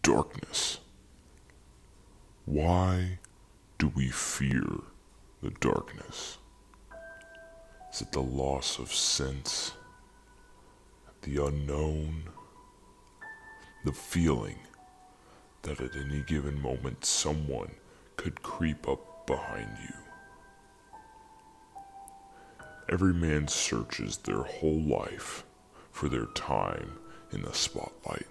Darkness. Why do we fear the darkness? Is it the loss of sense? The unknown? The feeling that at any given moment someone could creep up behind you? Every man searches their whole life for their time in the spotlight.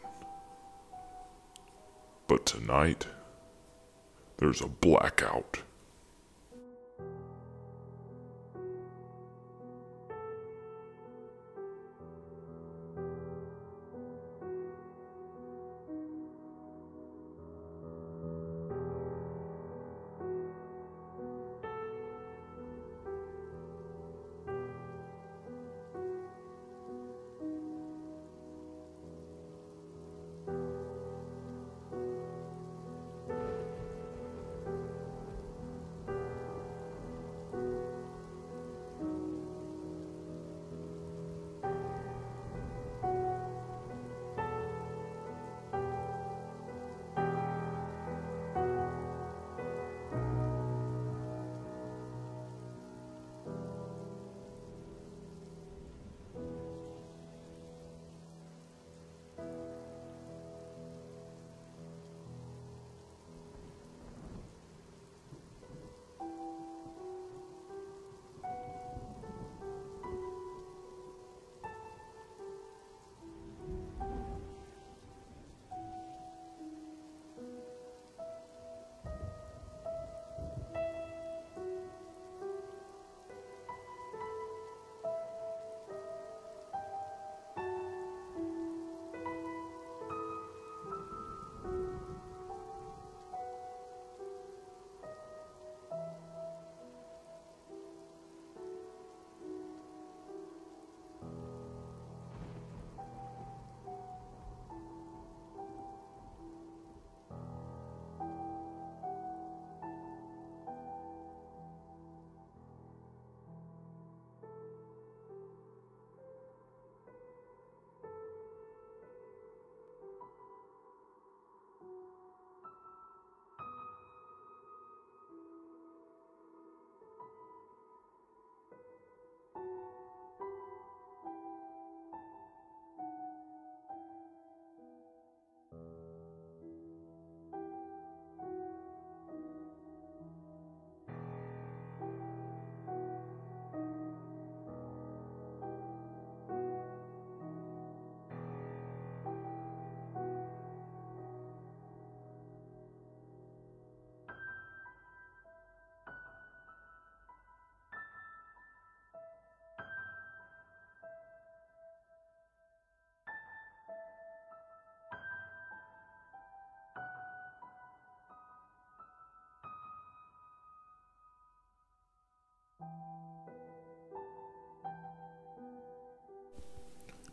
But tonight, there's a blackout.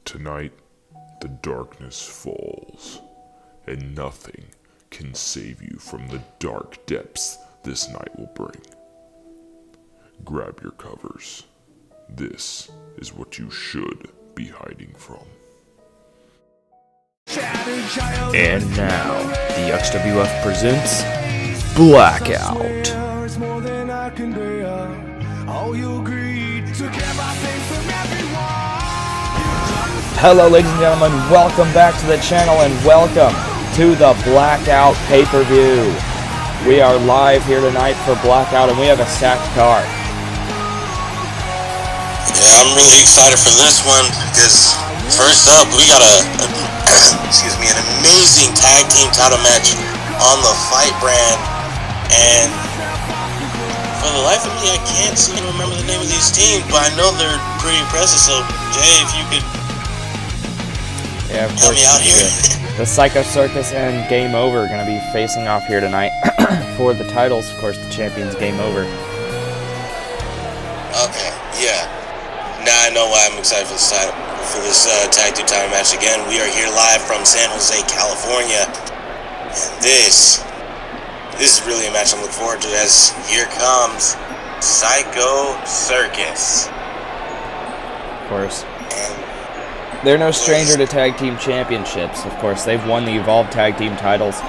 Tonight, the darkness falls, and nothing can save you from the dark depths this night will bring. Grab your covers. This is what you should be hiding from. And now, the XWF presents Blackout. Hello ladies and gentlemen, welcome back to the channel and welcome to the Blackout pay-per-view. We are live here tonight for Blackout and we have a stacked card. Yeah, I'm really excited for this one because first up we got excuse me, an amazing tag team title match on the Fight brand, and for the life of me I can't seem to remember the name of these teams, but I know they're pretty impressive, so Jay, if you could help me out here. The Psycho Circus and Game Over are going to be facing off here tonight for the titles. Of course, the champion's Game Over. Okay, yeah. Now I know why I'm excited for this tag team title match again. We are here live from San Jose, California, and this is really a match I'm looking forward to, as here comes Psycho Circus. Of course. And They're no stranger to tag team championships. Of course, they've won the Evolve tag team titles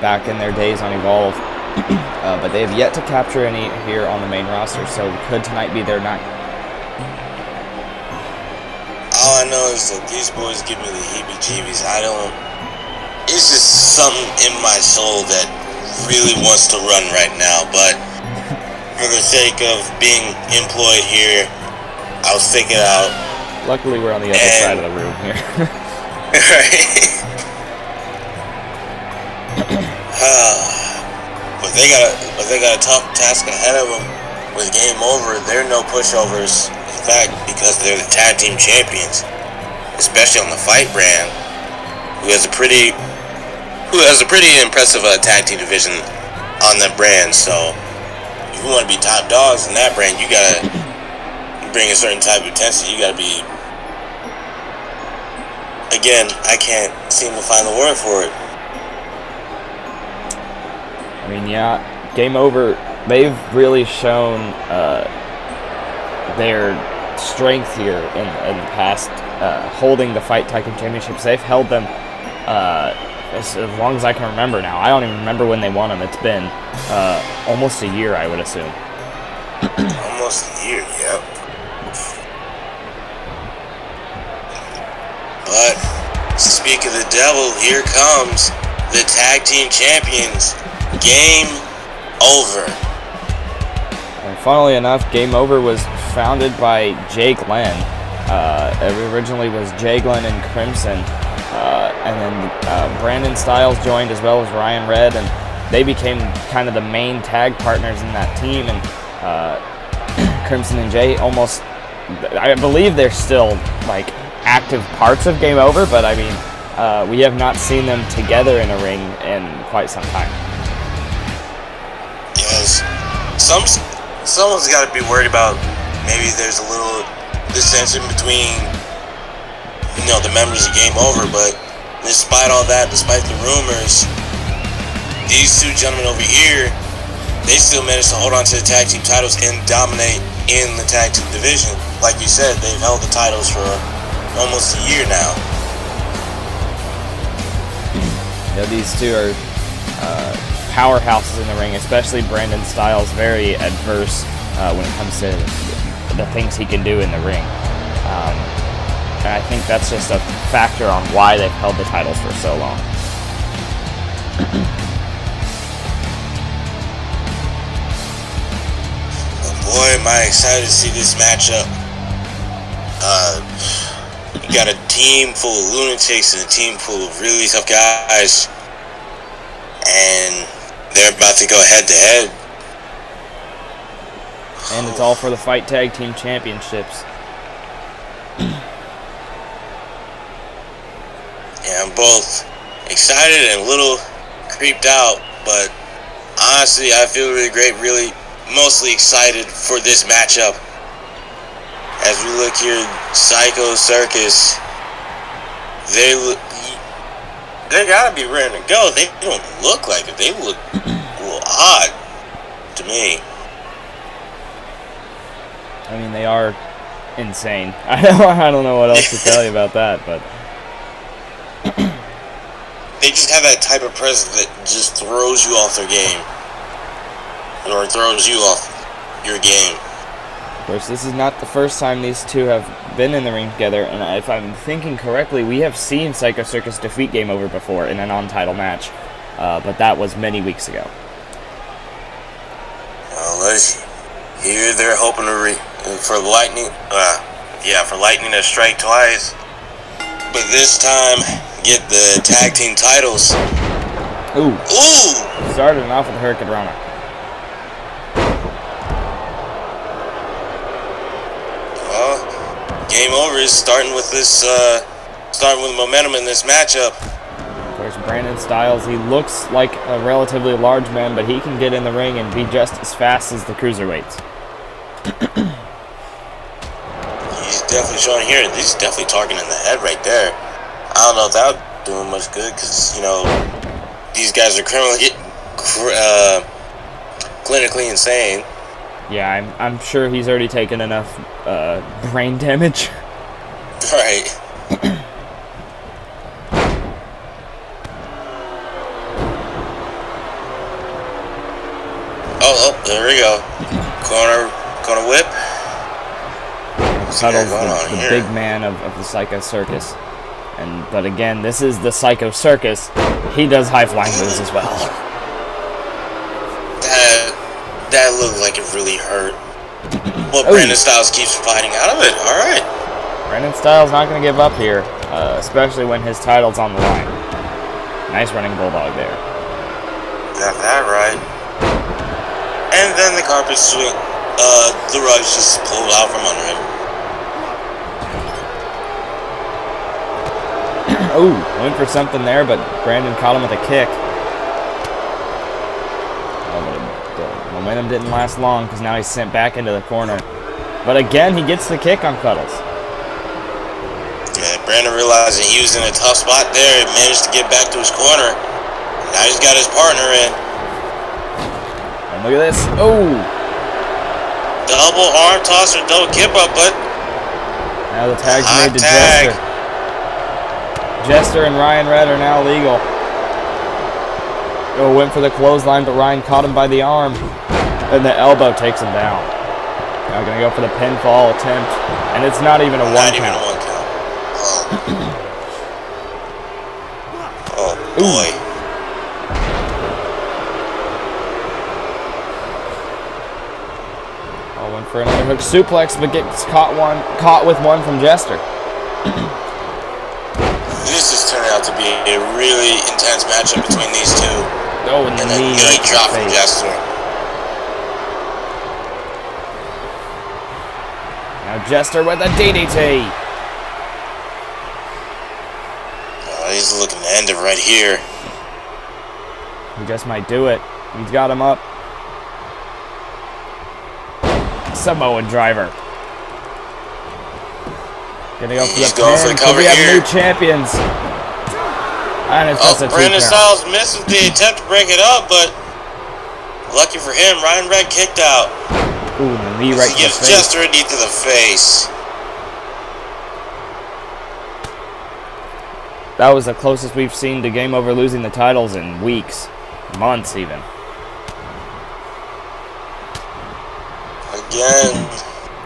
back in their days on Evolve, but they have yet to capture any here on the main roster, so could tonight be their night? All I know is that these boys give me the heebie-jeebies. It's just something in my soul that really wants to run right now, but for the sake of being employed here, I'll stick it out. Luckily, we're on the other side of the room here. Right. But they got a tough task ahead of them. With Game Over, they're no pushovers. In fact, because they're the tag team champions, especially on the Fight brand, who has a pretty impressive tag team division on that brand. So, if you want to be top dogs in that brand, you gotta bring a certain type of intensity. You gotta be. Again, I can't seem to find the word for it. I mean, yeah, Game Over, they've really shown their strength here in the past, holding the Fight Tag Team Championships. They've held them as long as I can remember now. I don't even remember when they won them. It's been almost a year, I would assume. Almost a year, yep. But, speak of the devil, here comes the Tag Team Champions. Game Over. And funnily enough, Game Over was founded by Jay Glenn. It originally was Jay Glenn and Crimson. And then Brandon Styles joined, as well as Ryan Red, and they became kind of the main tag partners in that team. And Crimson and Jay almost, I believe they're still like active parts of Game Over, but I mean, we have not seen them together in a ring in quite some time. Yes, someone's got to be worried about maybe there's a little dissension between, the members of Game Over, but despite all that, despite the rumors, these two gentlemen over here, they still managed to hold on to the tag team titles and dominate in the tag team division. Like you said, they've held the titles for almost a year now. Yeah, these two are powerhouses in the ring, especially Brandon Styles, very adverse when it comes to the things he can do in the ring. And I think that's just a factor on why they've held the titles for so long. Boy, am I excited to see this matchup. You got a team full of lunatics and a team full of really tough guys, and they're about to go head to head. And it's all for the Fight Tag Team Championships. Yeah, I'm both excited and a little creeped out, but honestly, I feel really great, really mostly excited for this matchup. As we look here, Psycho Circus, they gotta be ready to go. They don't look like it. They look a little odd to me. I mean, they are insane. I don't know what else to tell you about that, but they just have that type of presence that just throws you off their game, or throws you off your game. of course, this is not the first time these two have been in the ring together, and if I'm thinking correctly, we have seen Psycho Circus defeat Game Over before in a non-title match, but that was many weeks ago. Well, here they're hoping for Lightning to strike twice, but this time get the tag team titles. Ooh. Ooh! Started off with Hurricane Rana. Well, Game Over is starting with momentum in this matchup. Of course, Brandon Styles, he looks like a relatively large man, but he can get in the ring and be just as fast as the cruiserweights. He's definitely showing here. He's definitely targeting the head right there. I don't know if that would do him much good, because, these guys are clinically insane. Yeah, I'm sure he's already taken enough brain damage. Right. Oh, there we go. Corner whip. Cuddles, the big man of the Psycho Circus. But again, this is the Psycho Circus. He does high flying moves as well. That looked like it really hurt. Well, Brandon Styles keeps fighting out of it. All right. Brandon Styles not going to give up here, especially when his title's on the line. Nice running bulldog there. Got that right. And then the carpet swing. The rug's just pulled out from under him. Ooh, went for something there, but Brandon caught him with a kick. Oh, but the momentum didn't last long because now he's sent back into the corner. But again, he gets the kick on Cuddles. Yeah, Brandon realizing he was in a tough spot there and managed to get back to his corner. Now he's got his partner in. And look at this. Oh! Double arm toss or double kip up, but now the tag's made to Jester. Jester and Ryan Red are now legal. Oh, went for the clothesline, but Ryan caught him by the arm. And the elbow takes him down. Now gonna go for the pinfall attempt. And it's not even a one count. Oh boy. Oh, went for another hook suplex, but gets caught with one from Jester. This is turning out to be a really intense matchup between these two. Oh, and the knee right drop from Jester. Now Jester with a DDT. He's looking to end it right here. He just might do it. He's got him up. Samoan driver. Gonna go for the pin. Cover we have here. New champions. And it's just a Brandon 2 count. Styles misses the attempt to break it up, but lucky for him, Ryan Red kicked out. Ooh, the knee right to the gives face. Jester a knee to the face. That was the closest we've seen to Game Over losing the titles in weeks, months even. Again,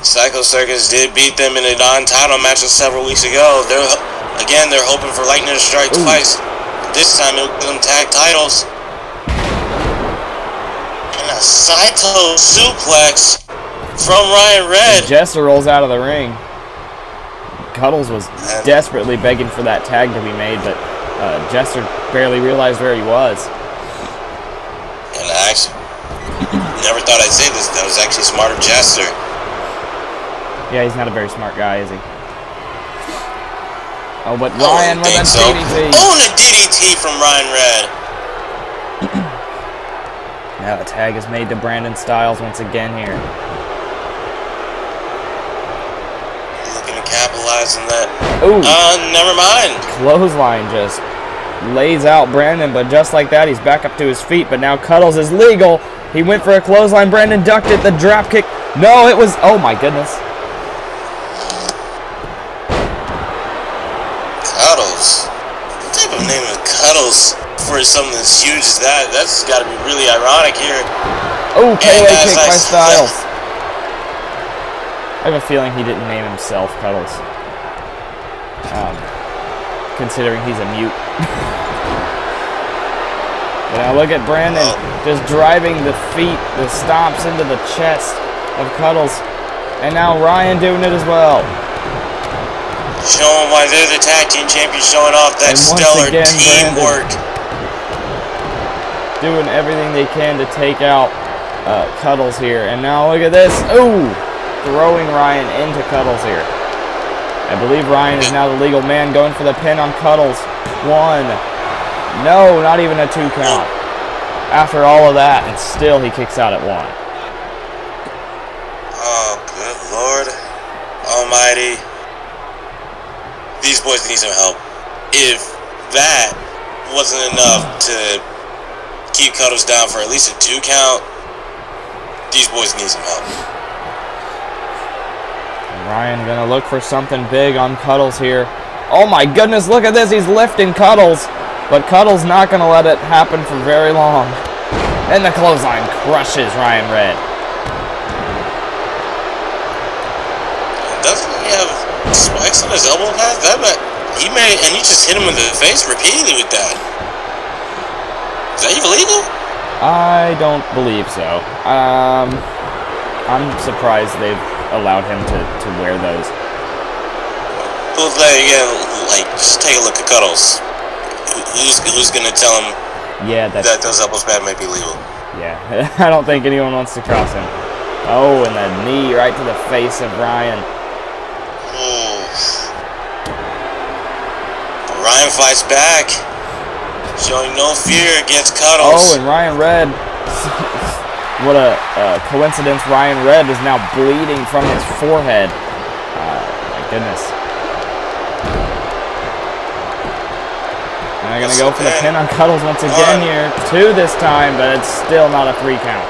Psycho Circus did beat them in a non-title match several weeks ago. They're hoping for lightning to strike twice. This time it'll give them tag titles. And a Saito suplex from Ryan Red. Jester rolls out of the ring. Cuddles was desperately begging for that tag to be made, but Jester barely realized where he was. And I actually never thought I'd say this. That was actually smart of Jester. Yeah, he's not a very smart guy, is he? Oh, but Ryan with a DDT. Oh, and a DDT from Ryan Red. Now the tag is made to Brandon Styles once again here. Looking to capitalize on that. Ooh. Never mind. Clothesline just lays out Brandon, but just like that, he's back up to his feet. But now Cuddles is legal. He went for a clothesline. Brandon ducked it. The drop kick. No, it was. Oh my goodness. Cuddles. What type of name is Cuddles for something as huge as that? That's got to be really ironic here. Oh, KO kick by Styles. I have a feeling he didn't name himself Cuddles. Considering he's a mute. But now look at Brandon just driving the feet, the stomps into the chest of Cuddles. And now Ryan doing it as well. Showing why they're the tag team champions, showing off that stellar teamwork. Doing everything they can to take out Cuddles here. And now look at this. Ooh! Throwing Ryan into Cuddles here. I believe Ryan is now the legal man, going for the pin on Cuddles. 1. No, not even a 2 count. After all of that, and still he kicks out at 1. Oh, good Lord Almighty. These boys need some help. If that wasn't enough to keep Cuddles down for at least a 2 count, these boys need some help. Ryan gonna look for something big on Cuddles here. Oh my goodness, look at this. He's lifting Cuddles. But Cuddles not going to let it happen for very long. And the clothesline crushes Ryan Red. Doesn't he have spikes on his elbow pad? He just hit him in the face repeatedly with that. Is that even legal? I don't believe so. I'm surprised they've allowed him to wear those. Well, again, like, just take a look at Cuddles. Who's gonna tell him that those elbows pad might be legal? Yeah, I don't think anyone wants to cross him. Oh, and the knee right to the face of Ryan. Ryan fights back, showing no fear against Cuddles. Oh, and Ryan Red. What a coincidence. Ryan Red is now bleeding from his forehead. My goodness. And they're going to go for the pin on Cuddles once again here. 2 this time, but it's still not a 3 count.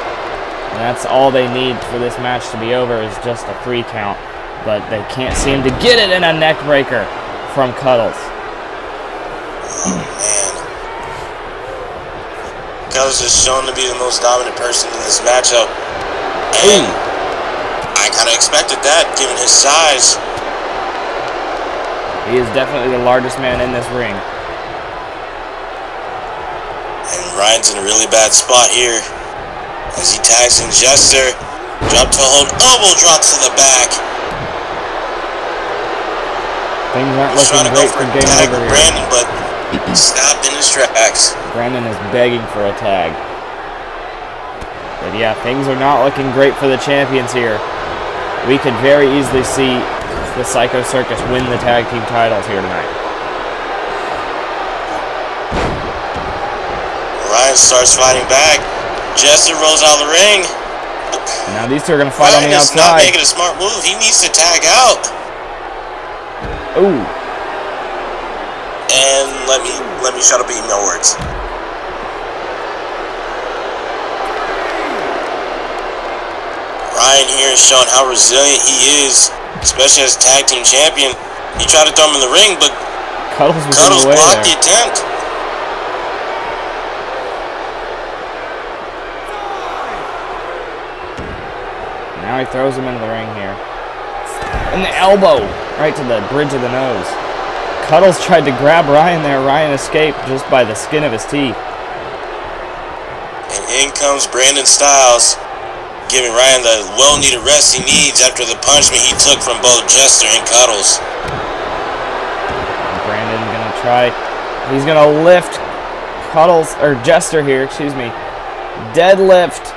And that's all they need for this match to be over is just a 3 count. But they can't seem to get it in a neck breaker from Cuddles. Oh, man. Cuddles is shown to be the most dominant person in this matchup. And I kind of expected that, given his size. He is definitely the largest man in this ring. And Ryan's in a really bad spot here. As he tags in Jester. Drop toe hold, elbow drop to the back. Things aren't looking great for Game Over here. Brandon, but stopped in his tracks. Brandon is begging for a tag. But yeah, things are not looking great for the champions here. We could very easily see the Psycho Circus win the tag team titles here tonight. Ryan starts fighting back. Jester rolls out of the ring. Now these two are going to fight on the outside. Ryan is not making a smart move. He needs to tag out. Ooh. And let me shut up eating my words. Ryan here is showing how resilient he is, especially as tag team champion. He tried to throw him in the ring, but Cuddles blocked the attempt. Now he throws him into the ring here. And the elbow right to the bridge of the nose. Cuddles tried to grab Ryan there. Ryan escaped just by the skin of his teeth. And in comes Brandon Styles, giving Ryan the well-needed rest he needs after the punishment he took from both Jester and Cuddles. And Brandon gonna try. He's gonna lift Cuddles, or Jester here, excuse me. Deadlift.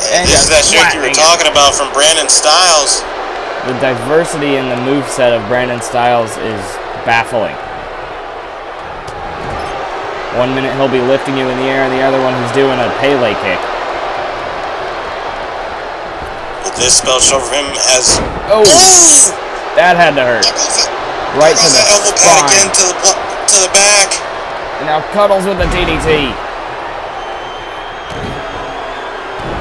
And this is that shit you were talking about from Brandon Styles. The diversity in the moveset of Brandon Styles is baffling. 1 minute he'll be lifting you in the air, and the other one he's doing a Pele kick. But this spell show for him has... Oh! That had to hurt. Right to the elbow pad again to the back. And now Cuddles with the DDT.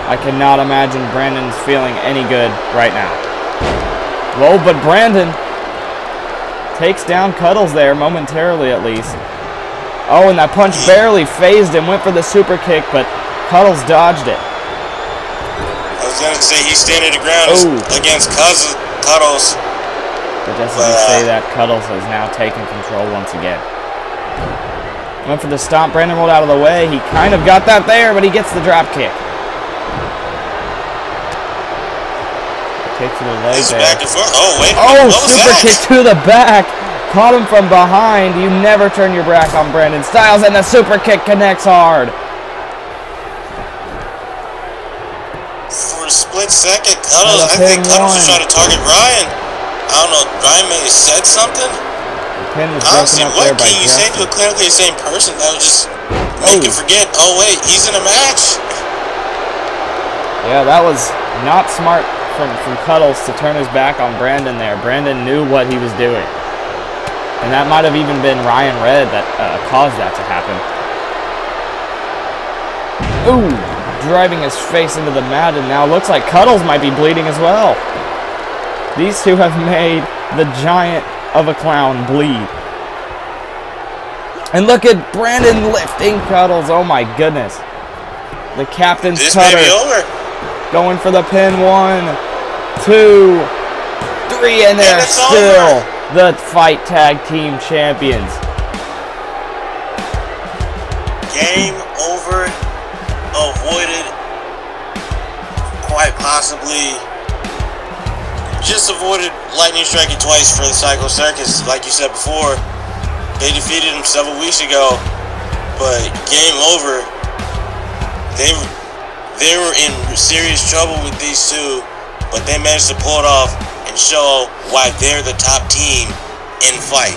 I cannot imagine Brandon's feeling any good right now. Whoa, but Brandon takes down Cuddles there, momentarily at least. Oh, and that punch barely phased him, went for the super kick, but Cuddles dodged it. I was going to say he's standing the ground against Cuddles. But just as you say that, Cuddles has now taken control once again. Went for the stomp, Brandon rolled out of the way. He kind of got that there, but he gets the drop kick. Kick to the leg there. Back and forth. Oh, wait. Oh, super kick to the back. Caught him from behind. You never turn your back on Brandon Styles, and the super kick connects hard. For a split second, I think Cuddles was trying to target Ryan. I don't know, Ryan may have said something. The pin was honestly, broken up there by what can you say to a clinically the same person that would just make you forget, oh wait, he's in a match? Yeah, that was not smart from Cuddles to turn his back on Brandon there. Brandon knew what he was doing. And that might have even been Ryan Red that caused that to happen. Ooh, driving his face into the mat, and now looks like Cuddles might be bleeding as well. These two have made the giant of a clown bleed. And look at Brandon lifting cuddles. Oh my goodness. The captain's This cutter may be over. going for the pin. 1, 2, 3, and they're it's still over. the Fight Tag Team Champions. Game over. Avoided. Quite possibly. Just avoided lightning striking twice for the Psycho Circus. Like you said before, they defeated him several weeks ago. But game over. They were in serious trouble with these two, but they managed to pull it off and show why they're the top team in Fight.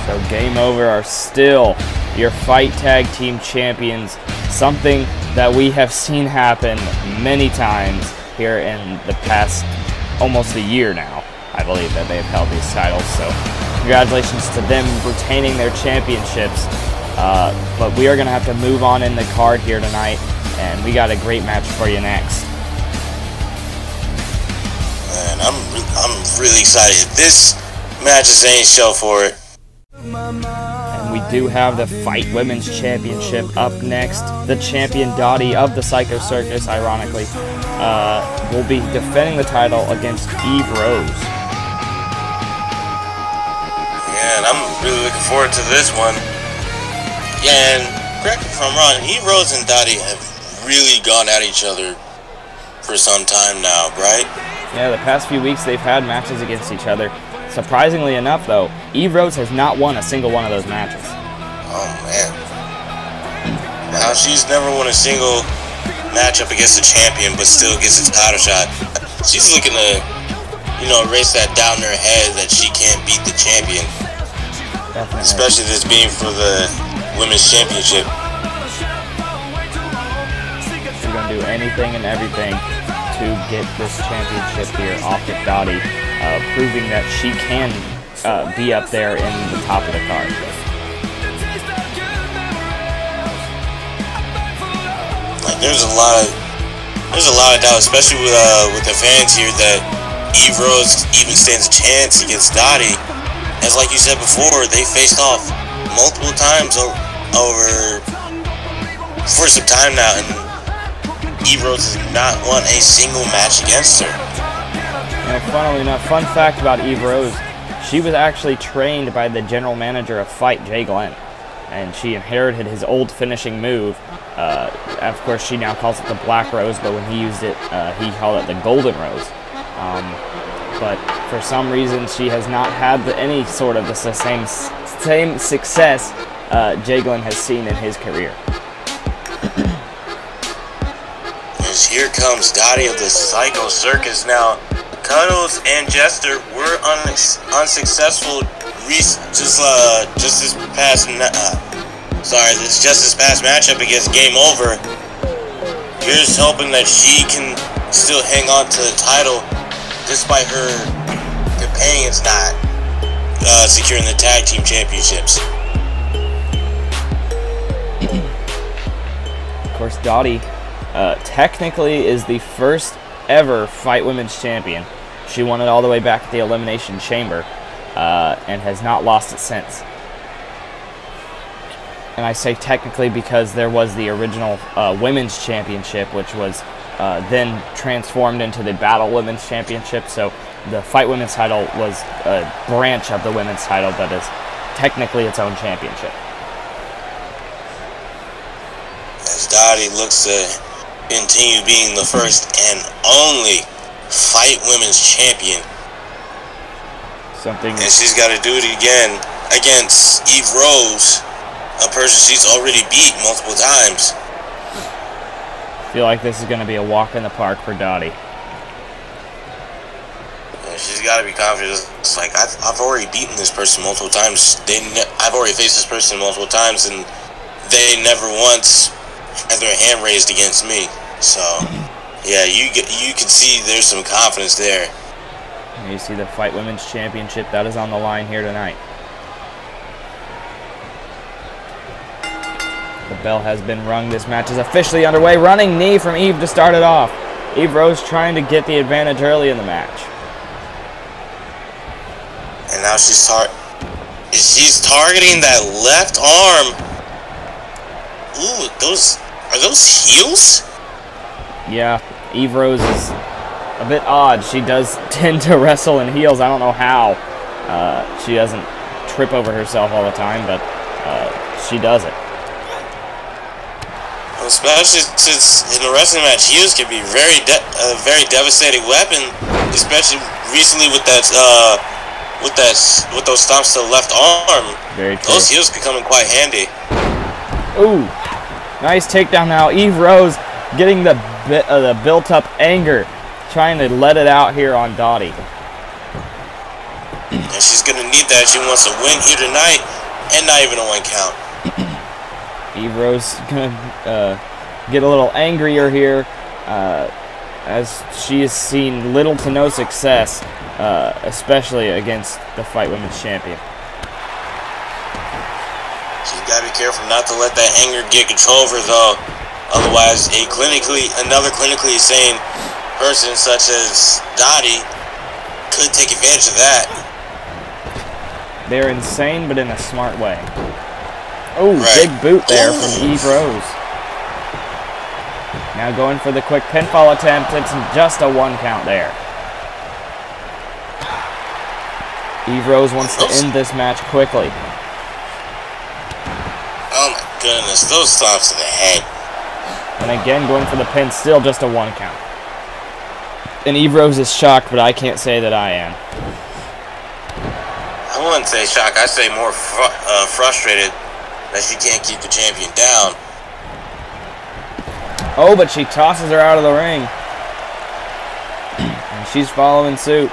So Game Over are still your Fight Tag Team Champions, something that we have seen happen many times here in the past almost a year now. I believe that they've held these titles, so congratulations to them retaining their championships. But we are going to have to move on in the card here tonight, and we got a great match for you next. Man, I'm really excited. This match is any show for it. And we do have the Fight Women's Championship up next. The champion Dottie of the Psycho Circus, ironically, will be defending the title against Eve Rose. Yeah, and I'm really looking forward to this one. Yeah, and correct me if I'm wrong, Eve Rose and Dottie have really gone at each other for some time now, right? Yeah, the past few weeks they've had matches against each other. Surprisingly enough, though, Eve Rose has not won a single one of those matches. Oh, man. Now, she's never won a single matchup against a champion, but still gets a title shot. She's looking to, erase that doubt in her head that she can't beat the champion. Definitely. Especially this being for the Women's Championship. She's going to do anything and everything to get this championship here off of Dottie, proving that she can be up there in the top of the card. Like, there's a lot of doubt, especially with the fans here, that Eve Rose even stands a chance against Dottie. As like you said before, they faced off multiple times over for some time now, and Eve Rose has not won a single match against her. Funnily enough, fun fact about Eve Rose, she was actually trained by the general manager of Fight, Jay Glenn, and she inherited his old finishing move. Of course, she now calls it the Black Rose, but when he used it, he called it the Golden Rose. But for some reason, she has not had any sort of the same success Jay Glenn has seen in his career. As here comes Dottie of the Psycho Circus now. Cuddles and Jester were unsuccessful just this past matchup against Game Over. Here's hoping that she can still hang on to the title despite her companions not securing the tag team championships. Of course, Dottie technically is the first ever Fight Women's Champion. She won it all the way back at the Elimination Chamber and has not lost it since. And I say technically because there was the original Women's Championship, which was then transformed into the Battle Women's Championship. So the Fight Women's title was a branch of the Women's title that is technically its own championship. As Dottie looks to continue being the first and only Fight Women's Champion. And she's got to do it again against Eve Rose, a person she's already beat multiple times. I feel like this is going to be a walk in the park for Dottie. And she's got to be confident. It's like, I've already beaten this person multiple times. I've already faced this person multiple times, and they never once had their hand raised against me. So, yeah, you can see there's some confidence there. And you see the Fight Women's Championship that is on the line here tonight. The bell has been rung. This match is officially underway. Running knee from Eve to start it off. Eve Rose trying to get the advantage early in the match. And now she's targeting that left arm. Ooh, are those heels? Yeah, Eve Rose is a bit odd. She does tend to wrestle in heels. I don't know how. She doesn't trip over herself all the time, but she does it. Especially since in a wrestling match, heels can be a very devastating weapon. Especially recently with that with those stomps to the left arm. Very true. Those heels can come in quite handy. Ooh, nice takedown now. Eve Rose getting the built-up anger, trying to let it out here on Dottie. And she's going to need that. She wants to win here tonight, and not even a 1 count. Eve Rose going to get a little angrier here, as she has seen little to no success, especially against the Fight Women's Champion. She's got to be careful not to let that anger get control of her, though. Otherwise, another clinically sane person such as Dottie could take advantage of that. They're insane, but in a smart way. Oh, right. Big boot there from Eve Rose. Now going for the quick pinfall attempt. It's just a 1 count there. Eve Rose wants to end this match quickly. Oh my goodness, those stomps to the head. And again, going for the pin, still just a 1 count. And Eve Rose is shocked, but I can't say that I am. I wouldn't say shocked, I'd say more frustrated that she can't keep the champion down. Oh, but she tosses her out of the ring. And she's following suit.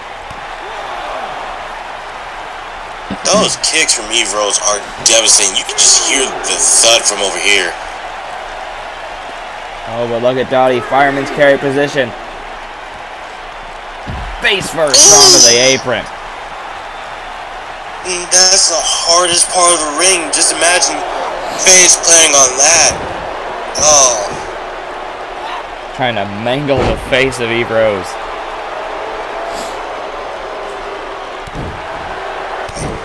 Those kicks from Eve Rose are devastating. You can just hear the thud from over here. Oh, but look at Dottie. Fireman's carry position. Face first onto the apron. That's the hardest part of the ring. Just imagine face playing on that. Oh. Trying to mangle the face of Eve Rose.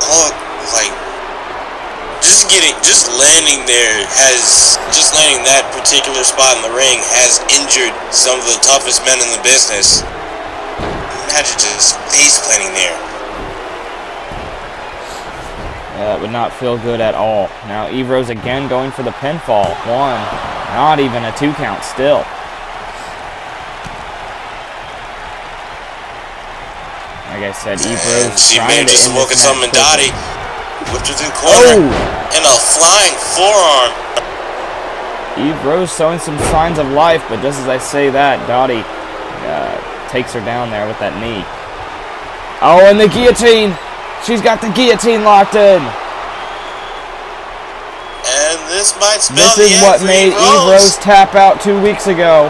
Oh, like just landing that particular spot in the ring has injured some of the toughest men in the business. Imagine just face planting there. That would not feel good at all. Now Eve Rose again going for the pinfall. 1, not even a 2 count still. Like I said, Eve Rose she may have just woken something in Dottie. Whipped her to the corner. Oh! And a flying forearm. Eve Rose showing some signs of life, but just as I say that, Dottie takes her down there with that knee. Oh, and the guillotine! She's got the guillotine locked in! And this might spell This is what made Eve Rose tap out 2 weeks ago,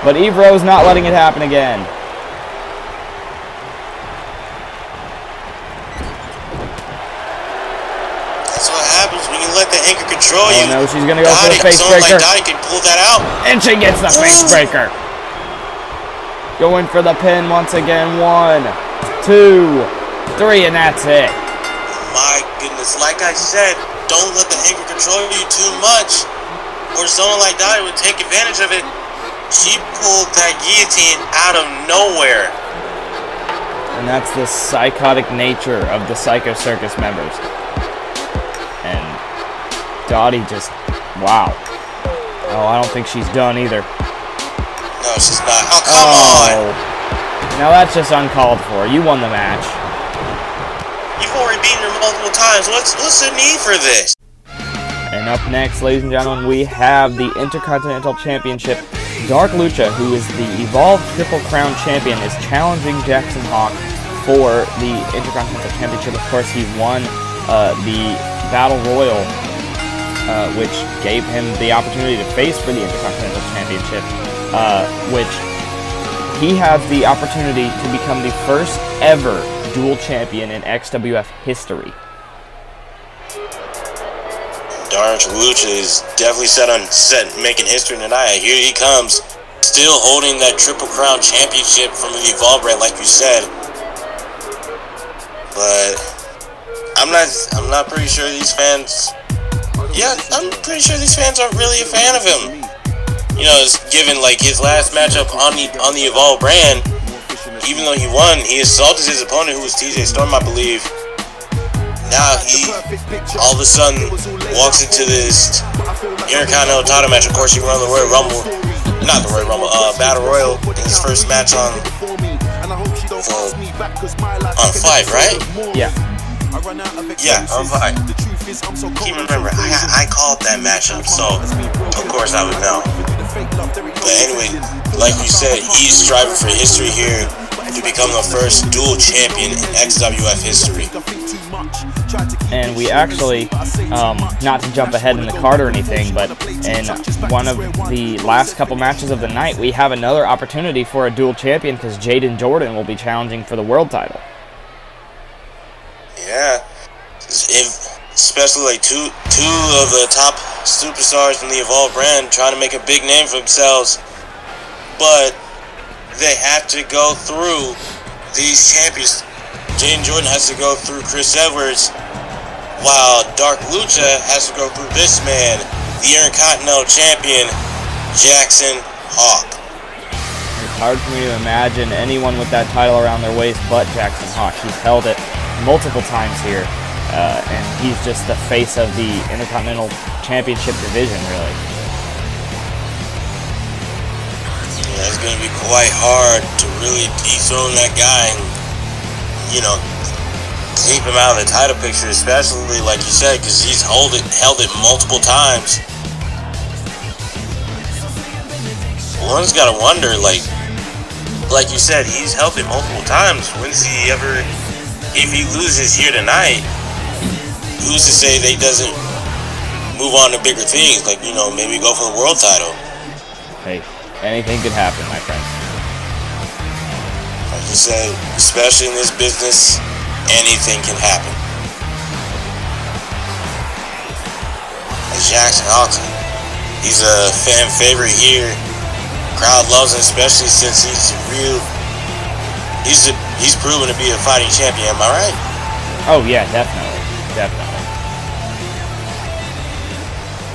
but Eve Rose not letting it happen again. That's what happens when you let the anger control you. Oh no, she's gonna go for the face breaker. Like Dottie can pull that out. And she gets the face breaker. Going for the pin once again. 1, 2, 3, and that's it. My goodness, like I said, don't let the anger control you too much, or someone like Dottie would take advantage of it. She pulled that guillotine out of nowhere. And that's the psychotic nature of the Psycho Circus members. And Dottie just, wow. Oh, I don't think she's done either. No, she's not. Oh, come on. Now that's just uncalled for. You won the match. You've already beaten her multiple times. What's the need for this? And up next, ladies and gentlemen, we have the Intercontinental Championship. Dark Lucha, who is the Evolved Triple Crown Champion, is challenging Jackson Hawk for the Intercontinental Championship. Of course, he won the Battle Royal, which gave him the opportunity to face for the Intercontinental Championship, which he has the opportunity to become the first ever dual champion in XWF history. Dark Lucha is definitely set making history tonight. Here he comes, still holding that Triple Crown Championship from the Evolve brand, like you said. But I'm not pretty sure these fans. Yeah, I'm pretty sure these fans aren't really a fan of him. You know, it's given like his last matchup on the Evolve brand. Even though he won, he assaulted his opponent, who was TJ Storm, I believe. Now he all of a sudden walks into this Intercontinental title match. Of course, he won the Royal Rumble, not the Royal Rumble, Battle Royal in his first match on 5, right? Yeah. Yeah, on 5. Keep remember, I called that matchup, so of course I would know. But anyway, like you said, he's striving for history here to become the first dual champion in XWF history. And we actually, not to jump ahead in the card or anything, but in one of the last couple matches of the night, we have another opportunity for a dual champion because Jaden Jordan will be challenging for the world title. Yeah, especially like two of the top superstars in the Evolve brand trying to make a big name for themselves, but they have to go through these champions. Jaden Jordan has to go through Chris Edwards, while Dark Lucha has to go through this man, the Intercontinental Champion, Jackson Hawk. It's hard for me to imagine anyone with that title around their waist but Jackson Hawk. He's held it multiple times here, and he's just the face of the Intercontinental Championship division, really. Yeah, it's going to be quite hard to really dethrone that guy and, you know, keep him out of the title picture, especially like you said, because he's held it multiple times. One's got to wonder, like you said, he's held it multiple times. When's he ever, if he loses here tonight, who's to say that he doesn't move on to bigger things, like, you know, maybe go for the world title? Hey, anything could happen, my friend. Like you said, especially in this business, anything can happen. And Jackson Hawk, he's a fan favorite here. Crowd loves him, especially since he's proven to be a fighting champion. Am I right? Oh yeah, definitely.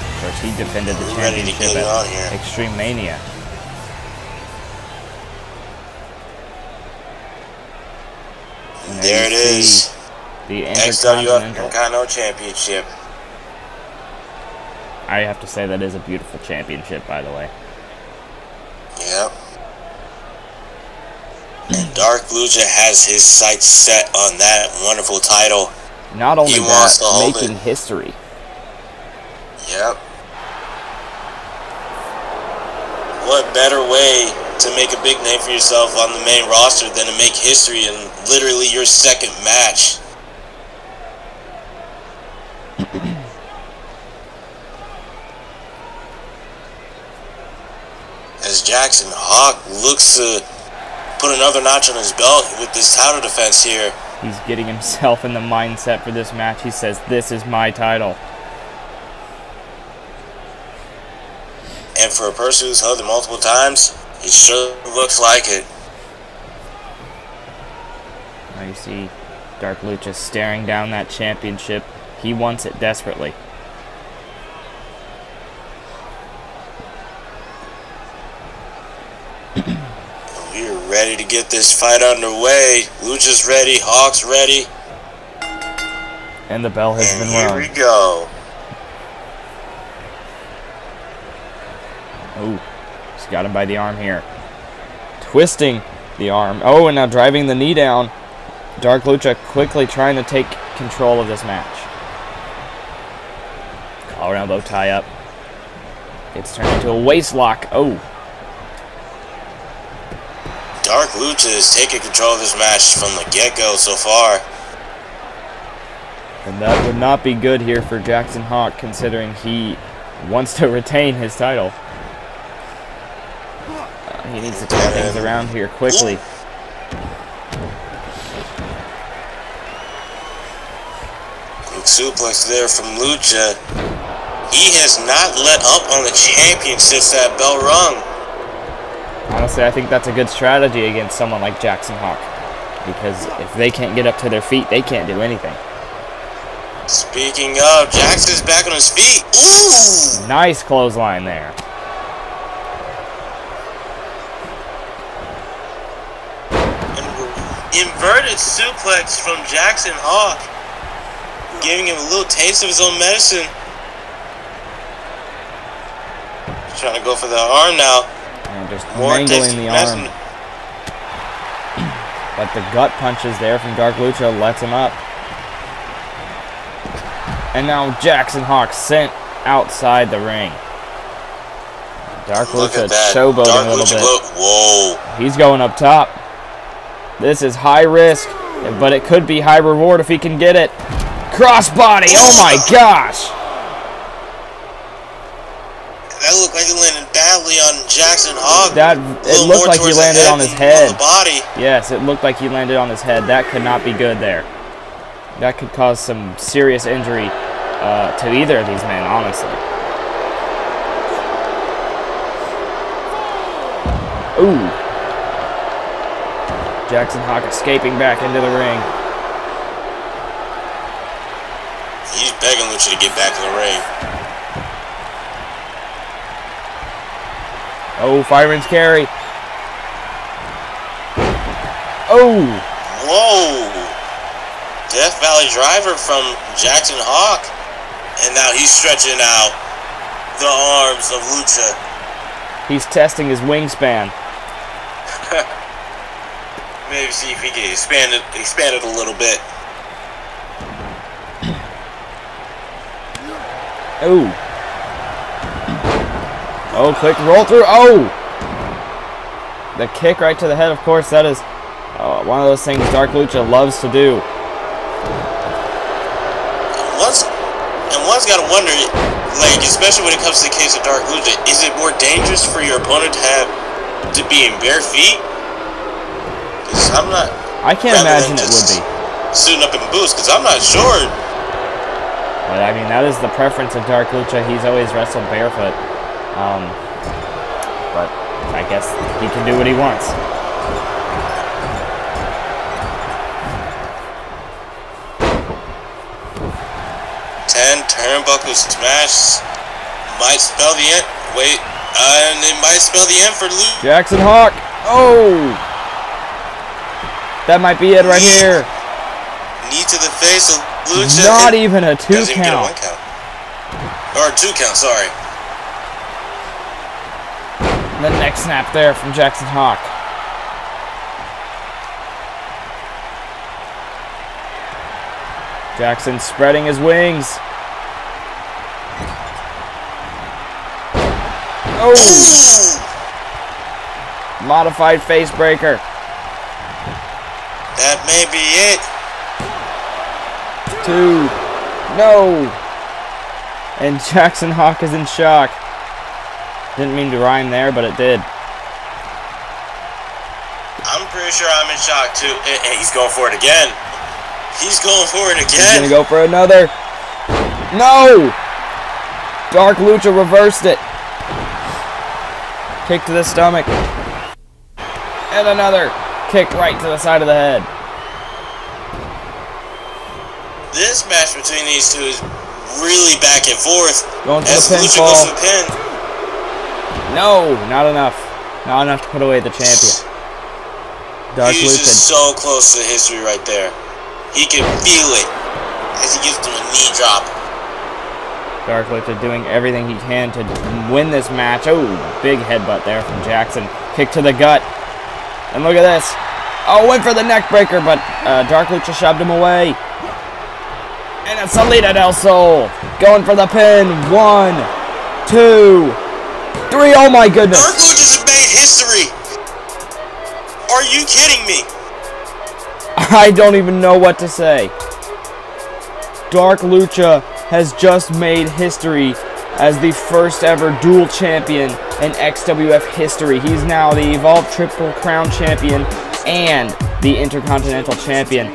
Of course, he defended the championship at Extreme Mania. And there it is. The XWF Intercontinental Championship. I have to say that is a beautiful championship, by the way. Yep. And Dark Lucha has his sights set on that wonderful title. Not only that, making history. Yep. What better way to make a big name for yourself on the main roster than to make history in literally your second match? As Jackson Hawk looks to put another notch on his belt with this title defense here. He's getting himself in the mindset for this match. He says, "This is my title." And for a person who's held it multiple times, it sure looks like it. Now you see Dark Lucha staring down that championship. He wants it desperately. We're ready to get this fight underway. Lucha's ready, Hawk's ready. And the bell has been rung. Here we go. Oh, he's got him by the arm here. Twisting the arm. Oh, and now driving the knee down. Dark Lucha quickly trying to take control of this match. Collar elbow tie up. It's turned into a waist lock. Oh. Dark Lucha is taking control of this match from the get-go so far. And that would not be good here for Jackson Hawk, considering he wants to retain his title. He needs to turn things around here quickly. Quick suplex there from Lucha. He has not let up on the champion since that bell rung. Honestly, I think that's a good strategy against someone like Jackson Hawk. Because if they can't get up to their feet, they can't do anything. Speaking of, Jackson's back on his feet. Ooh! Nice clothesline there. Inverted suplex from Jackson Hawk, giving him a little taste of his own medicine. Trying to go for the arm now. And just More mangling the arm. But the gut punches there from Dark Lucha lets him up. And now Jackson Hawk sent outside the ring. Dark Lucha showboating a little bit. Whoa. He's going up top. This is high risk, but it could be high reward if he can get it. Crossbody, oh my gosh! That looked like it landed badly on Jackson Hawk. It looked like he landed on his head. On the body. Yes, it looked like he landed on his head. That could not be good there. That could cause some serious injury to either of these men, honestly. Ooh. Jackson Hawk escaping back into the ring. He's begging Lucha to get back in the ring. Oh, fireman's carry. Oh! Whoa! Death Valley driver from Jackson Hawk. And now he's stretching out the arms of Lucha. He's testing his wingspan. Maybe see if he can expand it a little bit. Ooh. Oh, quick roll through. Oh! The kick right to the head, of course, that is one of those things Dark Lucha loves to do. One's got to wonder, like, especially when it comes to the case of Dark Lucha, is it more dangerous for your opponent to be in bare feet? I can't imagine it would be. Suiting up in boots, because I'm not sure. But I mean, that is the preference of Dark Lucha. He's always wrestled barefoot. But I guess he can do what he wants. Turnbuckle smash might spell the end. Wait, and it might spell the end for Lucha. Jackson Hawk. Oh! That might be it right here. Knee to the face of Lucha. Not even a 2 count. Even get a 1 count. Or 2 count, sorry. The neck snap there from Jackson Hawk. Jackson spreading his wings. Oh! Modified face breaker. That may be it. 2. No. And Jackson Hawk is in shock. Didn't mean to rhyme there, but it did. I'm pretty sure I'm in shock too. Hey, he's going for it again. He's going for it again. He's gonna go for another. No! Dark Lucha reversed it. Kick to the stomach. And another kick right to the side of the head. This match between these two is really back and forth. Going for as the Lucha pinfall. goes for the pin. No, not enough. Not enough to put away the champion. Dark He's Lucha. just so close to history right there. He can feel it as he gives them a knee drop. Dark Lucha doing everything he can to win this match. Oh, big headbutt there from Jackson. Kick to the gut. And look at this. Oh, went for the neck breaker, but Dark Lucha shoved him away. And it's Salida del Sol going for the pin. 1, 2, 3. Oh my goodness. Dark Lucha's made history. Are you kidding me? I don't even know what to say. Dark Lucha has just made history as the first ever dual champion in XWF history. He's now the Evolve Triple Crown champion and the Intercontinental champion.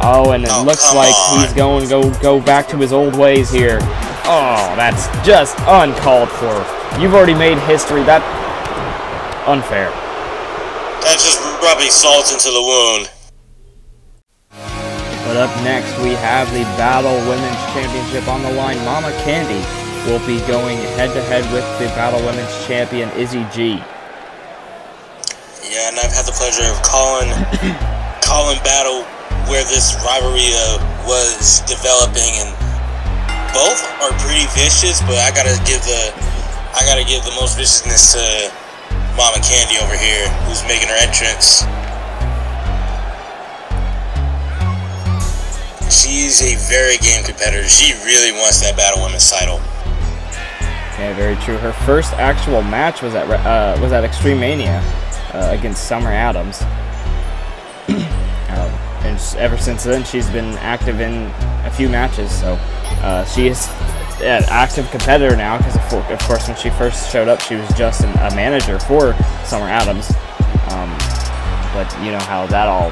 Oh, and it looks like he's going to go back to his old ways here. Oh, that's just uncalled for. You've already made history. That unfair. That's just rubbing salt into the wound. But up next, we have the Battle Women's Championship on the line. Mama Candy will be going head-to-head with the Battle Women's Champion, Izzy G. Yeah, and I've had the pleasure of calling battle where this rivalry was developing, and both are pretty vicious. But I gotta give the most viciousness to Mama Candy over here, who's making her entrance. She's a very game competitor. She really wants that Battle Women's title. Yeah, very true. Her first actual match was at Extreme Mania against Summer Adams. And ever since then, she's been active in a few matches. So she is an active competitor now. Because of course, when she first showed up, she was just a manager for Summer Adams. But you know how that all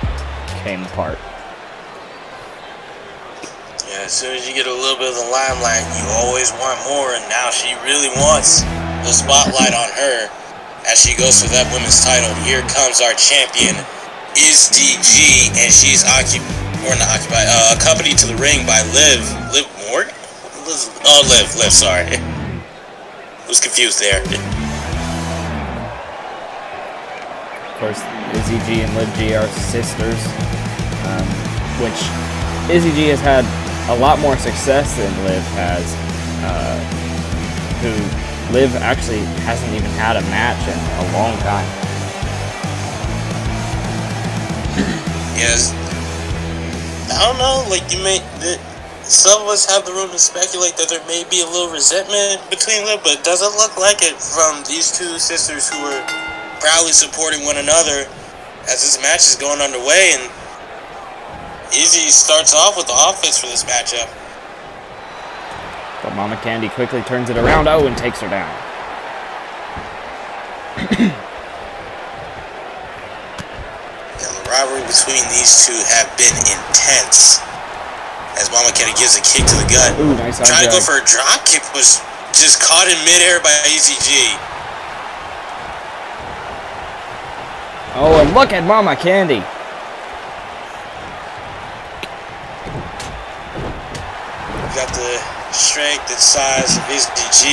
came apart. Yeah, as soon as you get a little bit of the limelight, you always want more, and now she really wants the spotlight on her as she goes for that women's title. Here comes our champion, Izzy G, and she's accompanied to the ring by Liv Morgan? Liv, sorry. Was confused there. Of course, Izzy G and Liv G are sisters, which Izzy G has had a lot more success than Liv has, who Liv actually hasn't even had a match in a long time. Yes. I don't know, like some of us have the room to speculate that there may be a little resentment between them, but it doesn't look like it from these two sisters who are proudly supporting one another as this match is going underway, and Izzy starts off with the offense for this matchup. But Mama Candy quickly turns it around, and takes her down. Yeah, the rivalry between these two have been intense. As Mama Candy gives a kick to the gut. Ooh, nice eye Trying to go drag. for a drop kick was just caught in midair by Izzy G. Oh, and look at Mama Candy. Got the strength and size of Izzy G,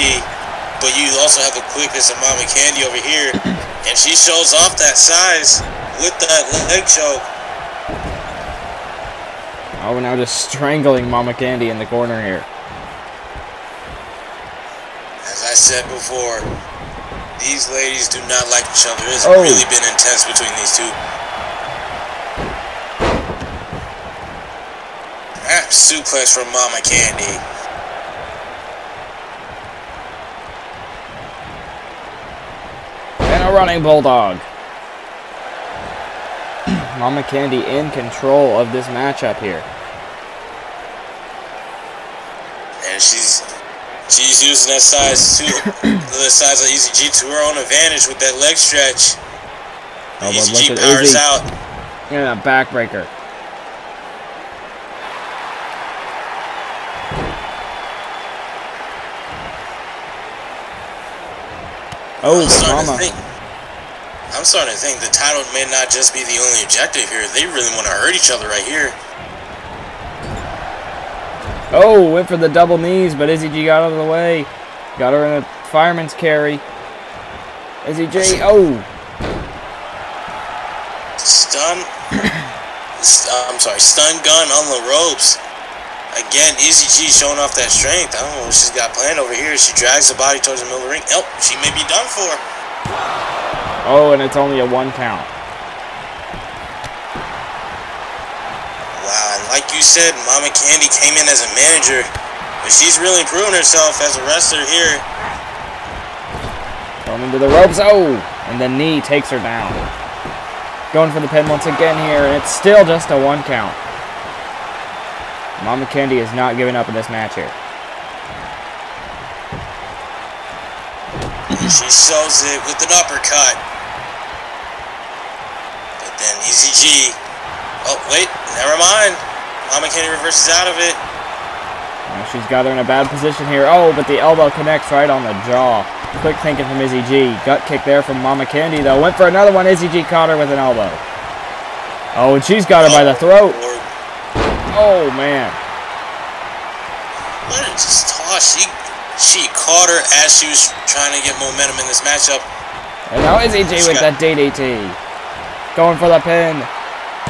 but you also have the quickness of Mama Candy over here, and she shows off that size with that leg choke. Oh, now just strangling Mama Candy in the corner here. As I said before, these ladies do not like each other. It's really been intense between these two. Suplex from Mama Candy. And a running bulldog. Mama Candy in control of this matchup here. And she's using that size the size of Izzy G to her own advantage with that leg stretch. Oh, Izzy but G look at powers Izzy. out. Yeah, backbreaker. Oh, Mama. I'm starting to think the title may not just be the only objective here. They really want to hurt each other right here. Oh, went for the double knees, but Izzy G got out of the way. Got her in a fireman's carry. Izzy G, oh. Stun gun on the ropes. Again, Izzy G showing off that strength. I don't know what she's got planned over here. She drags the body towards the middle of the ring. Oh, she may be done for. Oh, and it's only a 1 count. Wow, and like you said, Mama Candy came in as a manager, but she's really improving herself as a wrestler here. Going into the ropes, oh! And the knee takes her down. Going for the pin once again here, and it's still just a 1 count. Mama Candy is not giving up in this match here. She shows it with an uppercut. But then Izzy G. Oh, wait, never mind. Mama Candy reverses out of it. Now she's got her in a bad position here. Oh, but the elbow connects right on the jaw. Quick thinking from Izzy G. Gut kick there from Mama Candy, though. Went for another one. Izzy G caught her with an elbow. Oh, and she's got her by the throat. Oh, man. What a just toss. She caught her as she was trying to get momentum in this matchup. And now Izzy G with that DDT. Going for the pin.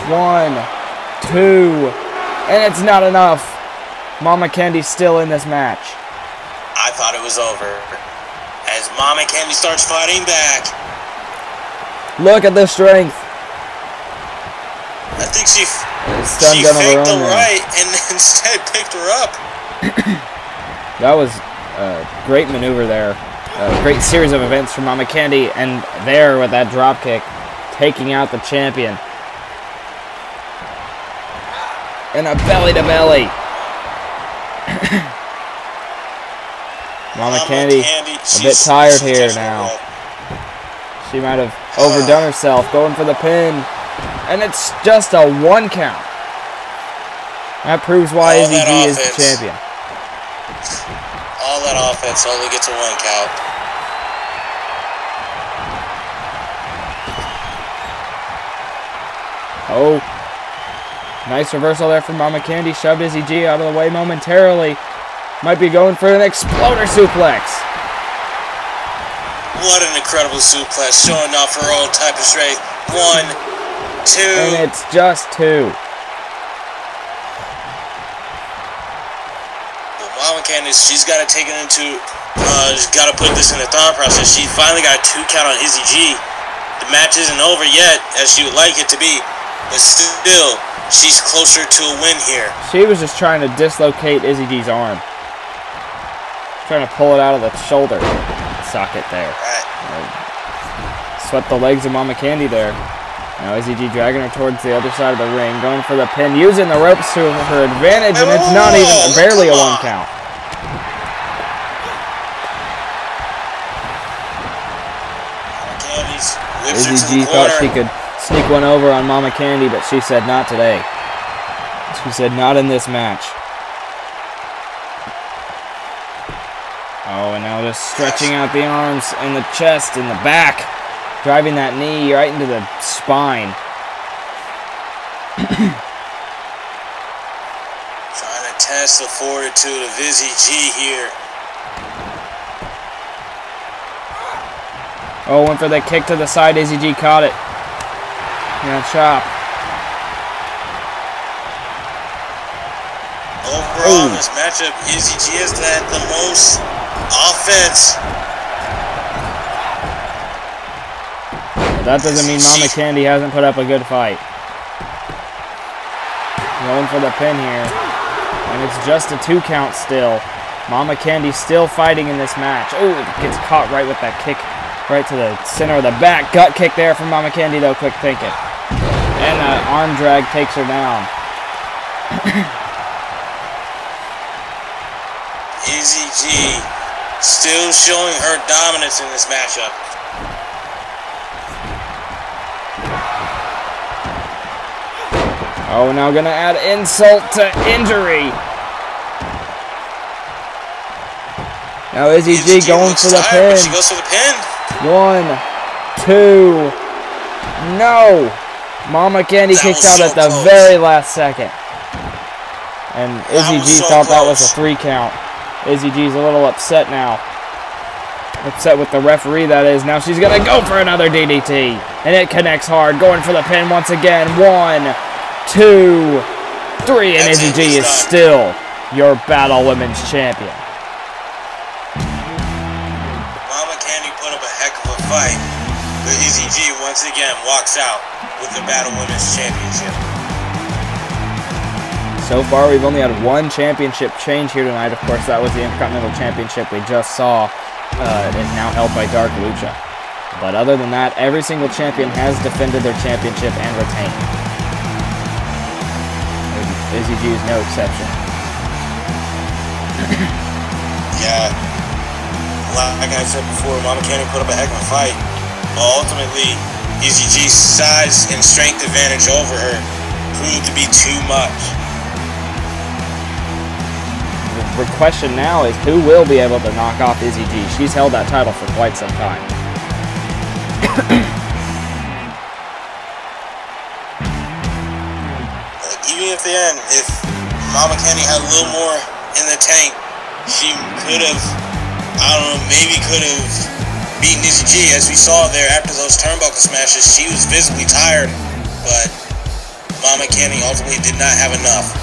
1, 2, and it's not enough. Mama Candy's still in this match. I thought it was over. As Mama Candy starts fighting back. Look at the strength. I think she faked the right and instead picked her up. That was a great maneuver there. A great series of events from Mama Candy, and there with that drop kick, taking out the champion. And a belly-to-belly. Mama Candy a bit tired here now. She might have overdone herself, going for the pin. And it's just a 1 count. That proves why Izzy G is the champion. All that offense only gets a 1 count. Oh. Nice reversal there from Mama Candy. Shoved Izzy G out of the way momentarily. Might be going for an exploder suplex. What an incredible suplex, showing off her own type of strength. 1, 2. And it's just 2. Well, Mama Candy, she's got to take it into, she's got to put this in the thought process. She finally got a 2 count on Izzy G. The match isn't over yet, as she would like it to be, but still, she's closer to a win here. She was just trying to dislocate Izzy G's arm. Trying to pull it out of the shoulder socket there. Right. Swept the legs of Mama Candy there. Now Izzy G dragging her towards the other side of the ring, going for the pin, using the ropes to her advantage, and it's not even, barely a 1 count. Izzy G thought she could sneak one over on Mama Candy, but she said not today. She said not in this match. Oh, and now just stretching out the arms and the chest and the back. Driving that knee right into the spine. Trying to test the fortitude of Izzy G here. Oh, went for the kick to the side. Izzy G caught it. Yeah, chop. Overall, in this matchup, Izzy G has had the most offense. But that doesn't mean Mama Candy hasn't put up a good fight. Going for the pin here. And it's just a 2 count still. Mama Candy still fighting in this match. Oh, it gets caught right with that kick. Right to the center of the back. Gut kick there from Mama Candy, though. Quick thinking. And an arm drag takes her down. Izzy G still showing her dominance in this matchup. Oh, now gonna add insult to injury. Now Izzy G going for the pin. She goes for the pin. 1, 2. No. Mama Candy kicked out at the very last second. And Izzy G thought that was a 3 count. Izzy G's a little upset now. Upset with the referee, that is. Now she's going to go for another DDT. And it connects hard. Going for the pin once again. 1, 2, 3. And Izzy G is still your Battle Women's Champion. Mama Candy put up a heck of a fight. But Izzy G once again walks out with the Battle Women's Championship. So far, we've only had 1 championship change here tonight. Of course, that was the Intercontinental Championship we just saw. Is now held by Dark Lucha. But other than that, every single champion has defended their championship and retained. Izzy G is no exception. Yeah. Like I said before, Mama Candy put up a heck of a fight. But ultimately, Izzy G's size and strength advantage over her proved to be too much. the question now is who will be able to knock off Izzy G. She's held that title for quite some time. Even if Mama Kenny had a little more in the tank, she could have, I don't know, maybe could have beaten Izzy G. As we saw there after those turnbuckle smashes, she was physically tired, but Mama Kenny ultimately did not have enough,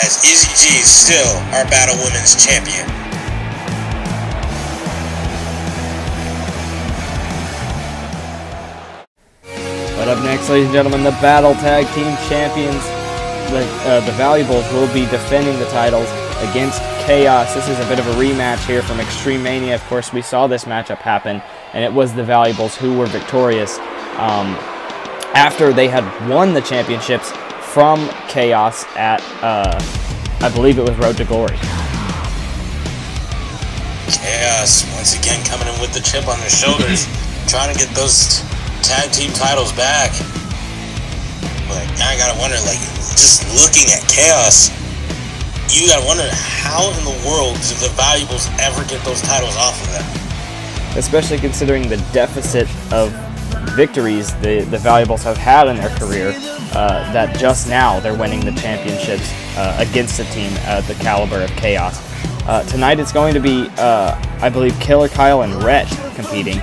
as Izzy G is still our Battle Women's Champion. But up next, ladies and gentlemen, the Battle Tag Team Champions, the Valuables, will be defending the titles against Chaos. This is a bit of a rematch here from Extreme Mania. Of course, we saw this matchup happen, and it was the Valuables who were victorious after they had won the championships from Chaos at, I believe it was Road to Glory. Chaos, once again, coming in with the chip on their shoulders, trying to get those tag team titles back. But now I gotta wonder, like, just looking at Chaos, you gotta wonder how in the world did the Valuables ever get those titles off of them? Especially considering the deficit of victories the Valuables have had in their career, that just now they're winning the championships against a team the caliber of Chaos. Tonight it's going to be, I believe, Killer Kyle and Rhett competing,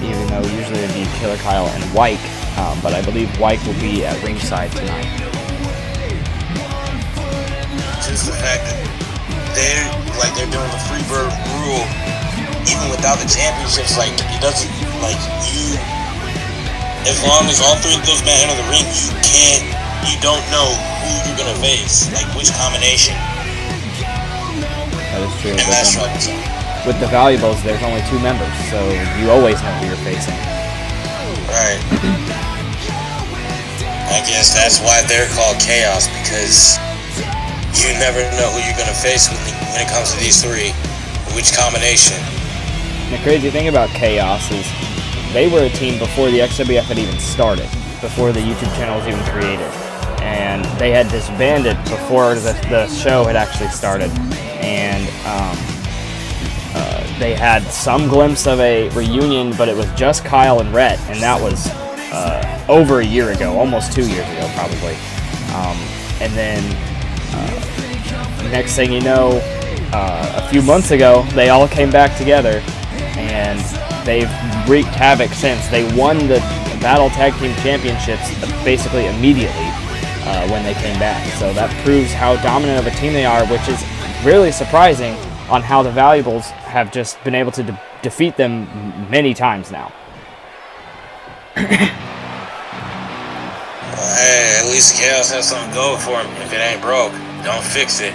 even though usually it'd be Killer Kyle and Wyke, but I believe Wyke will be at ringside tonight. Just the fact that they're doing the Freebird rule, even without the championships, like, it doesn't, like, you, as long as all three of those men enter the ring, you don't know who you're gonna face, like which combination. That is true. And that's troublesome. With the Valuables, there's only 2 members, so you always know who you're facing. Right. I guess that's why they're called Chaos, because you never know who you're gonna face when it comes to these three, which combination. The crazy thing about Chaos is they were a team before the XWF had even started, before the YouTube channel was even created, and they had disbanded before the show had actually started, and they had some glimpse of a reunion, but it was just Kyle and Rhett, and that was over a year ago, almost 2 years ago probably. And then next thing you know, a few months ago, they all came back together, and they've wreaked havoc since. They won the Battle Tag Team Championships basically immediately when they came back. So that proves how dominant of a team they are, which is really surprising on how the Valuables have just been able to defeat them many times now. Well, hey, at least Chaos has something going for him. If it ain't broke, don't fix it.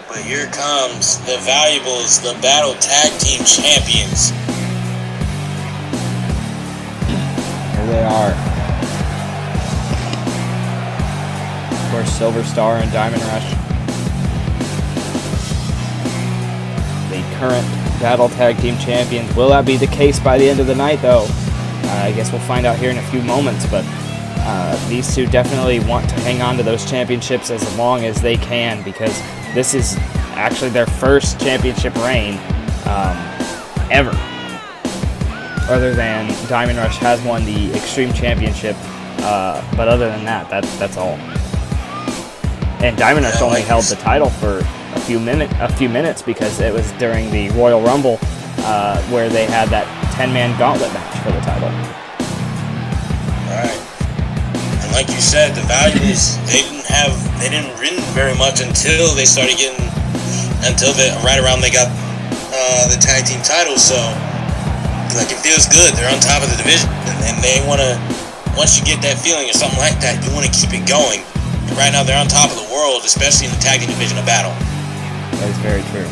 But here comes the Valuables, the Battle Tag Team Champions. Here they are. Of course, Silver Star and Diamond Rush. The current Battle Tag Team Champions. Will that be the case by the end of the night, though? I guess we'll find out here in a few moments, but these two definitely want to hang on to those championships as long as they can, because this is actually their first championship reign ever. Other than Diamond Rush has won the Extreme Championship, but other than that, that's all. And Diamond Rush only held the title for a few minutes because it was during the Royal Rumble where they had that 10-man gauntlet match for the title. Right. And like you said, the Valuables, they didn't win very much until they started getting, right around they got the tag team titles. So, like, it feels good. They're on top of the division, and they want to, once you get that feeling or something like that, you want to keep it going. And right now, they're on top of the world, especially in the tag team division of Battle. That is very true.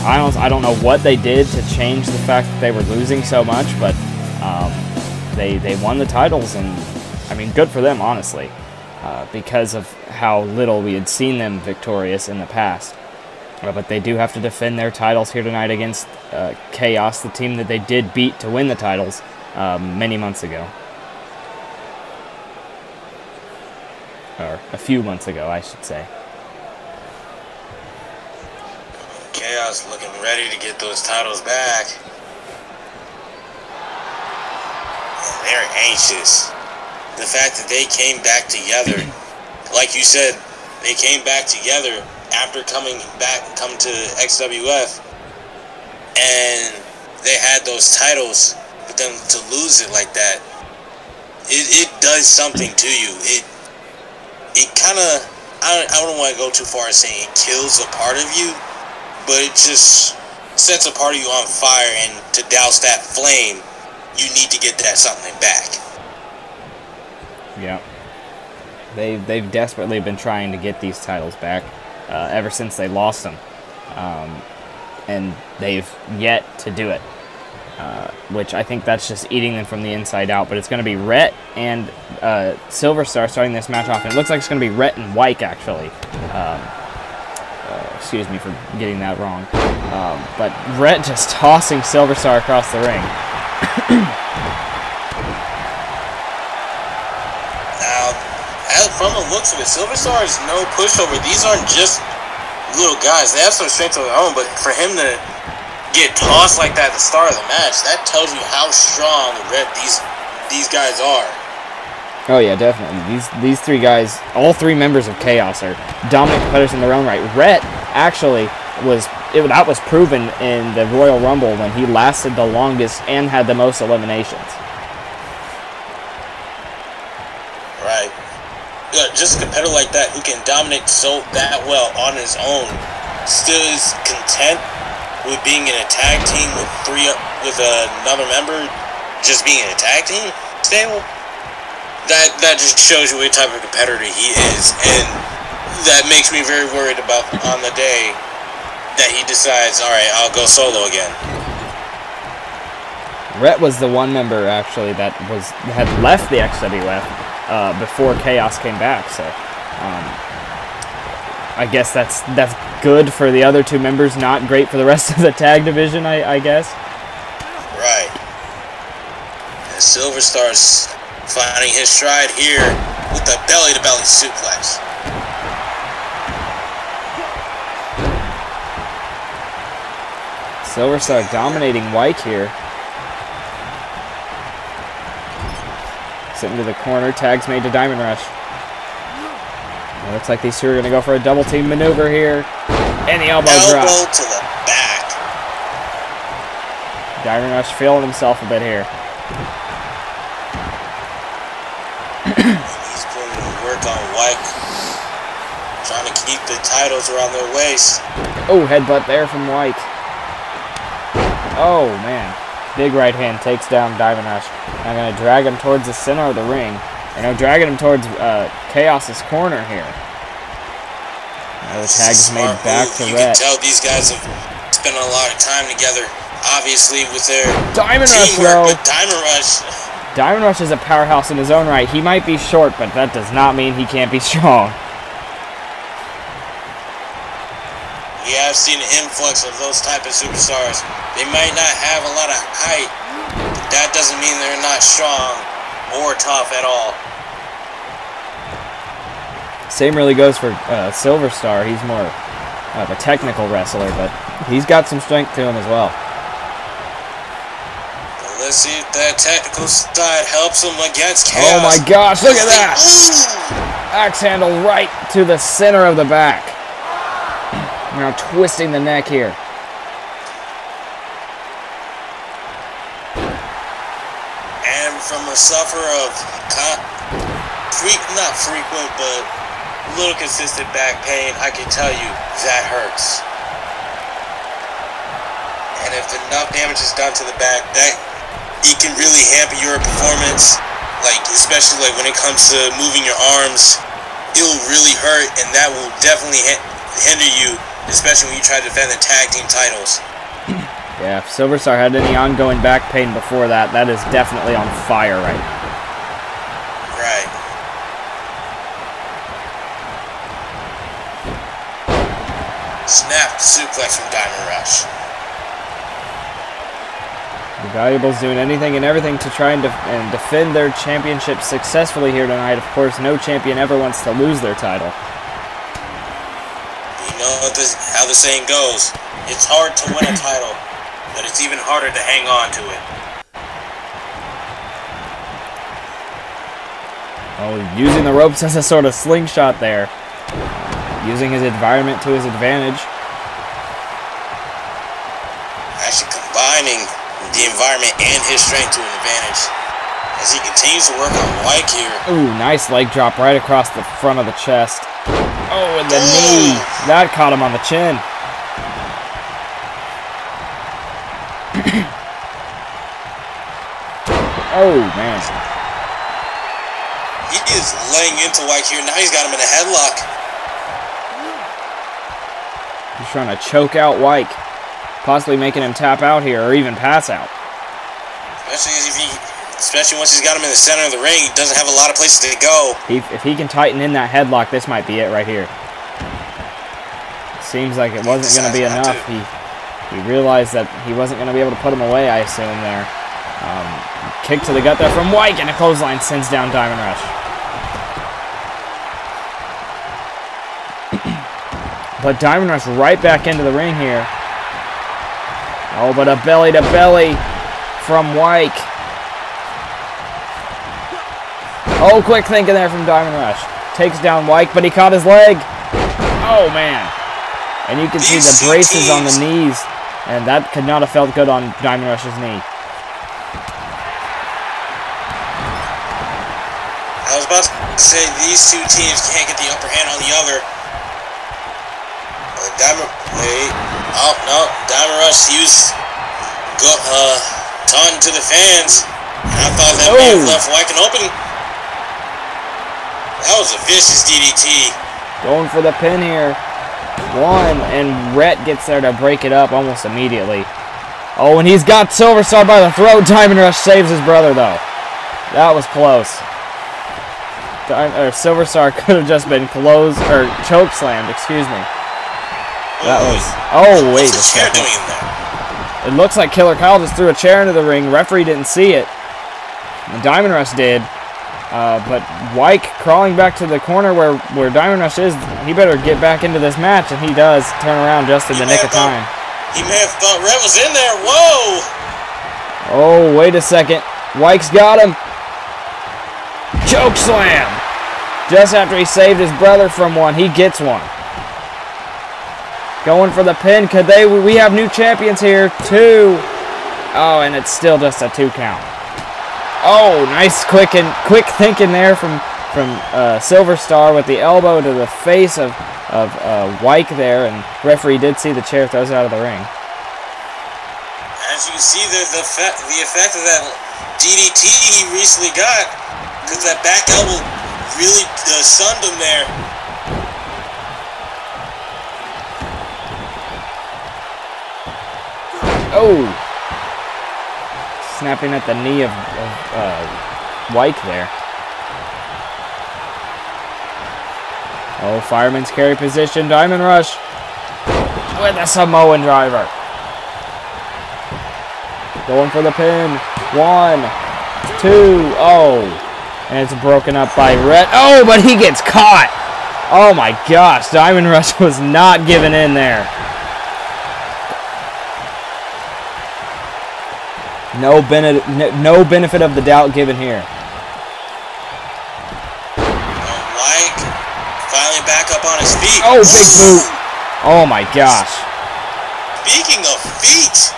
I don't know what they did to change the fact that they were losing so much, but they won the titles, and I mean, good for them, honestly, because of how little we had seen them victorious in the past. But they do have to defend their titles here tonight against Chaos, the team that they did beat to win the titles many months ago. Or a few months ago, I should say. Chaos looking ready to get those titles back. And they're anxious. The fact that they came back together, like you said, they came back together after coming to XWF, and they had those titles, but then to lose it like that, it does something to you. It kind of, I don't want to go too far as saying it kills a part of you, but it just sets a part of you on fire, and to douse that flame, you need to get that something back. Yeah. They've desperately been trying to get these titles back ever since they lost them. And they've yet to do it. Which I think that's just eating them from the inside out. But it's going to be Rhett and Silver Star starting this match off. And it looks like it's going to be Rhett and Wyke, actually. Excuse me for getting that wrong. But Rhett just tossing Silver Star across the ring. From the looks of it, Silver Star is no pushover. These aren't just little guys. They have some strength of their own, but for him to get tossed like that at the start of the match, that tells you how strong these guys are. Oh yeah, definitely. These three guys, all three members of Chaos, are dominant competitors in their own right. Rhett actually that was proven in the Royal Rumble when he lasted the longest and had the most eliminations. Right. Yeah, just a competitor like that who can dominate that well on his own still is content with being in a tag team with another member, just being in a tag team stable. That just shows you what type of competitor he is, and that makes me very worried about on the day that he decides, all right, I'll go solo again. Rhett was the one member actually that had left the XWF before Chaos came back, so I guess that's good for the other two members, not great for the rest of the tag division, I guess. Right. And Silver Star's finding his stride here with the belly-to-belly suplex. Silver Star dominating Wyke here. Sitting to the corner, tags made to Diamond Rush. It looks like these two are going to go for a double team maneuver here. And the elbow drop. Elbow to the back. Diamond Rush feeling himself a bit here. He's putting in work on Wyke. Trying to keep the titles around their waist. Oh, headbutt there from Wyke. Oh, man. Big right hand takes down Diamond Rush. I'm going to drag him towards the center of the ring. Or no, dragging him towards Chaos's corner here. Now the tag is made back to Rhett. You can tell these guys have spent a lot of time together, obviously, with their Diamond Rush, teamwork, but Diamond Rush... Diamond Rush is a powerhouse in his own right. He might be short, but that does not mean he can't be strong. We have seen an influx of those type of superstars. They might not have a lot of height, but that doesn't mean they're not strong or tough at all. Same really goes for Silver Star. He's more of a technical wrestler, but he's got some strength to him as well. But let's see if that technical side helps him against Chaos. Oh my gosh, look at that! Axe handle right to the center of the back. Now twisting the neck here. And from a sufferer of not frequent, but a little consistent back pain, I can tell you that hurts. And if enough damage is done to the back, that it can really hamper your performance. Like, especially like when it comes to moving your arms, it'll really hurt, and that will definitely hinder you, especially when you try to defend the tag team titles. Yeah, if Silver Star had any ongoing back pain before that, that is definitely on fire right now. Right. Snap suplex from Diamond Rush. The Valuables doing anything and everything to try and defend their championship successfully here tonight. Of course, no champion ever wants to lose their title. You know how the saying goes. It's hard to win a title, but it's even harder to hang on to it. Oh, using the ropes as a sort of slingshot there. Using his environment to his advantage. Actually combining the environment and his strength to an advantage. As he continues to work on White here. Ooh, nice leg drop right across the front of the chest. Oh, and the knee. That caught him on the chin. Oh, man. He is laying into White here. Now he's got him in a headlock. He's trying to choke out White. Possibly making him tap out here or even pass out. Especially once he's got him in the center of the ring, he doesn't have a lot of places to go. If he can tighten in that headlock, this might be it right here. Seems like it wasn't going to be enough. He realized that he wasn't going to be able to put him away, I assume, there. Kick to the gut there from White, and a clothesline sends down Diamond Rush. But Diamond Rush right back into the ring here. Oh, but a belly-to-belly from White. Oh, quick thinking there from Diamond Rush. Takes down White, but he caught his leg. Oh, man. And you can see the braces on the knees. And that could not have felt good on Diamond Rush's knee. I was about to say these two teams can't get the upper hand on the other. Diamond Rush used taunting to the fans. And I thought that may have left White open. That was a vicious DDT. Going for the pin here. One, and Rhett gets there to break it up almost immediately. Oh, and he's got Silver Star by the throat. Diamond Rush saves his brother, though. That was close. Silver Star could have just been choke slammed, excuse me. That was... Oh, wait a second. It looks like Killer Kyle just threw a chair into the ring. Referee didn't see it. And Diamond Rush did. But White crawling back to the corner where Diamond Rush is, he better get back into this match, and he does turn around just in the nick of time. He may have thought Rhett was in there. Whoa! Oh, wait a second. White's got him. Choke slam! Just after he saved his brother from one, he gets one. Going for the pin. We have new champions here. 2. Oh, and it's still just a 2 count. Oh, nice quick thinking there from Silver Star with the elbow to the face of White there, and referee did see the chair throws out of the ring. As you can see, the effect of that DDT he recently got, because that back elbow really sunned him there. Oh. Snapping at the knee of White there. Oh, fireman's carry position. Diamond Rush with a Samoan driver. Going for the pin. 1, 2. Oh. And it's broken up by Rhett. Oh, but he gets caught. Oh my gosh. Diamond Rush was not giving in there. No benefit of the doubt given here. White finally back up on his feet. Oh, big boot. Oh my gosh. Speaking of feet,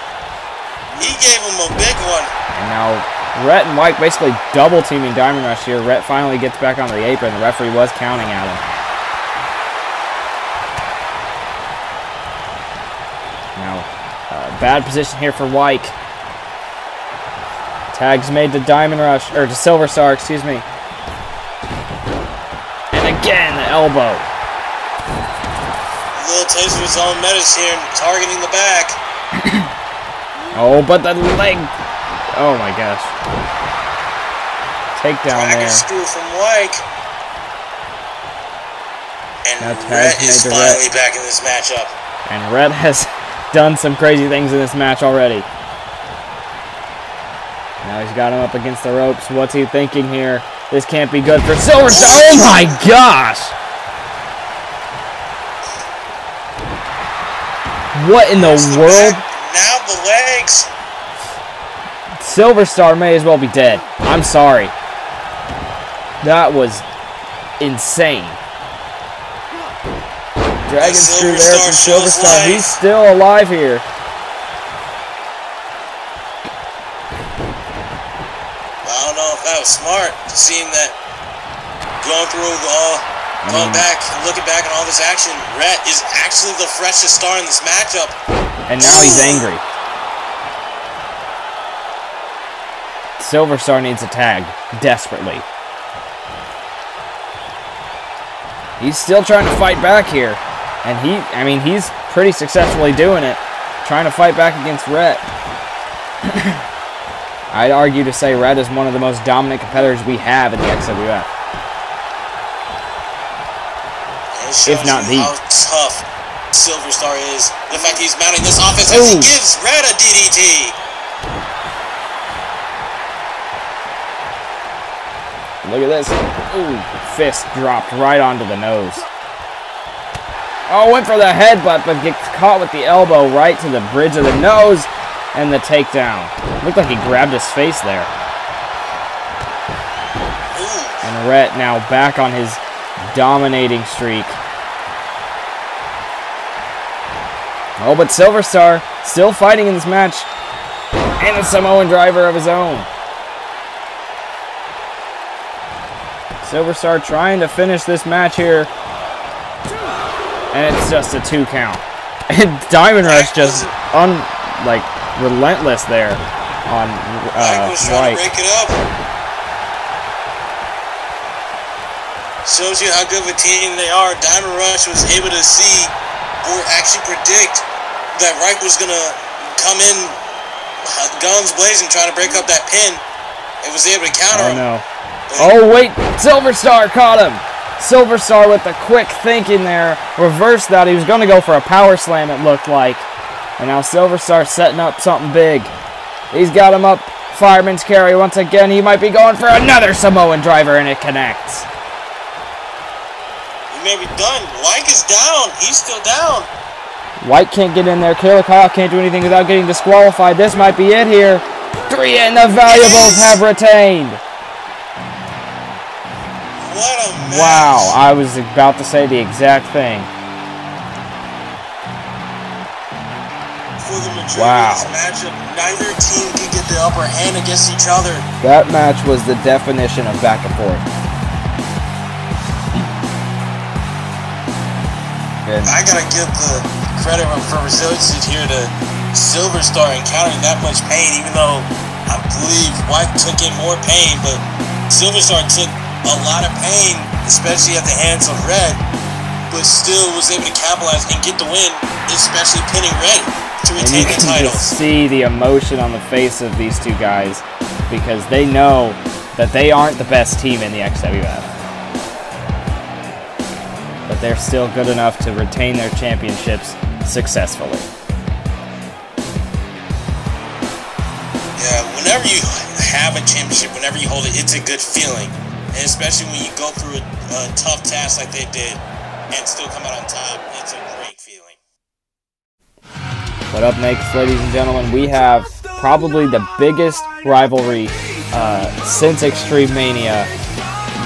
he gave him a big one. And now Rhett and White basically double teaming Diamond Rush here. Rhett finally gets back on the apron. The referee was counting at him. Now, bad position here for White. Tags made to Diamond Rush, or to Silver Star, excuse me. And again, the elbow. A little taste of his own medicine, targeting the back. Oh, but the leg. Oh my gosh. Takedown there. Screw from White. And now Rhett is finally back in this matchup. And Rhett has done some crazy things in this match already. Now he's got him up against the ropes. What's he thinking here? This can't be good for Silver Star. Oh my gosh! What in the world? Now the legs. Silver Star may as well be dead. I'm sorry. That was insane. Dragon Screw there from Silver Star. He's still alive here. I don't know if that was smart, seeing that going through going back, looking back on all this action. Rhett is actually the freshest star in this matchup. And now he's angry. Silver Star needs a tag, desperately. He's still trying to fight back here. And he's pretty successfully doing it. Trying to fight back against Rhett. I'd argue to say Rhett is one of the most dominant competitors we have in the XWF. If not the. How tough Silver Star is. The fact he's mounting this offense as he gives Rhett a DDT. Look at this. Ooh, fist dropped right onto the nose. Oh, went for the headbutt, but gets caught with the elbow right to the bridge of the nose, and the takedown. Looked like he grabbed his face there. And Rhett now back on his dominating streak. Oh, but Silver Star still fighting in this match, and a Samoan driver of his own. Silver Star trying to finish this match here. And it's just a 2 count. And Diamond Rush just relentless there on White. Break it up. Shows you how good of a team they are. Diamond Rush was able to see or actually predict that Reich was going to come in guns blazing trying to break up that pin. It was able to counter him. No. Oh, wait. Silver Star caught him. Silver Star with the quick thinking there. Reversed that. He was going to go for a power slam, it looked like. And now Silver Star setting up something big. He's got him up. Fireman's carry once again. He might be going for another Samoan driver, and it connects. He may be done. White is down. He's still down. White can't get in there. Kayla Kyle can't do anything without getting disqualified. This might be it here. 3 and the Valuables have retained. What a match. Wow, I was about to say the exact thing. For the majority of this matchup, neither team could get the upper hand against each other. That match was the definition of back and forth. I gotta give the credit for resiliency here to Silver Star encountering that much pain, even though I believe White took in more pain, but Silver Star took a lot of pain, especially at the hands of Red, but still was able to capitalize and get the win, especially pinning Red to retain the title. You can just see the emotion on the face of these two guys because they know that they aren't the best team in the XWF. But they're still good enough to retain their championships successfully. Yeah, whenever you have a championship, whenever you hold it, it's a good feeling. And especially when you go through a tough task like they did and still come out on top, it's a great feeling. But up next, ladies and gentlemen, we have probably the biggest rivalry since Extreme Mania.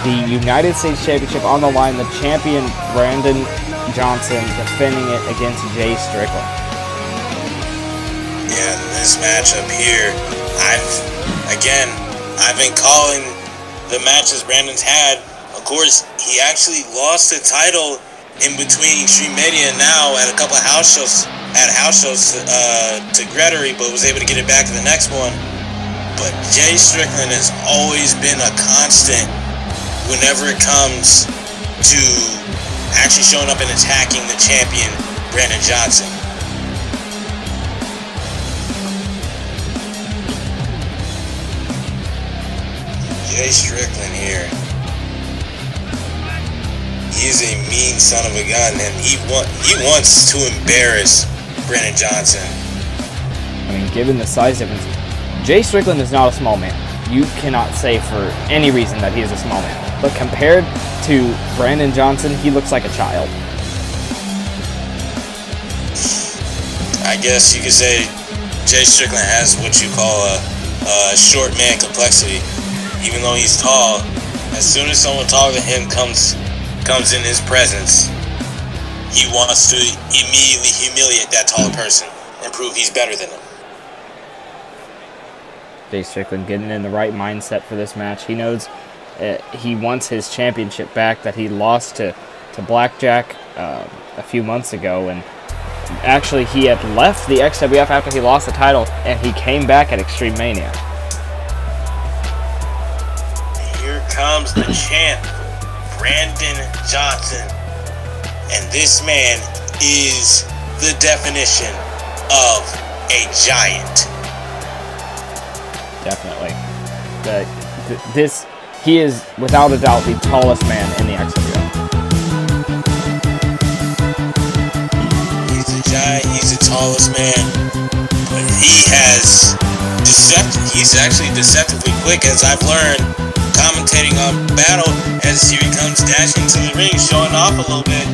The United States Championship on the line, the champion Brandon Johnson defending it against Jay Strickland. Yeah, this matchup here, I've been calling the matches Brandon's had. Of course, he actually lost the title in between Extreme Mania and now at a couple of house shows to Gregory, but was able to get it back to the next one. But Jay Strickland has always been a constant whenever it comes to actually showing up and attacking the champion, Brandon Johnson. Jay Strickland here. He is a mean son of a gun, and he wants to embarrass Brandon Johnson. I mean, given the size difference, Jay Strickland is not a small man. You cannot say for any reason that he is a small man. But compared to Brandon Johnson, he looks like a child. I guess you could say Jay Strickland has what you call a short man complexity. Even though he's tall, as soon as someone taller than him comes in his presence, he wants to immediately humiliate that taller person and prove he's better than him. Jay Strickland getting in the right mindset for this match. He knows he wants his championship back that he lost to Blackjack a few months ago, and actually he had left the XWF after he lost the title, and he came back at Extreme Mania. Here comes the champ, Brandon Johnson, and this man is the definition of a giant. Definitely. He is, without a doubt, the tallest man in the XWF. He's a giant, he's the tallest man, but he's actually deceptively quick, as I've learned, commentating on Battle, as here he comes dashing to the ring, showing off a little bit,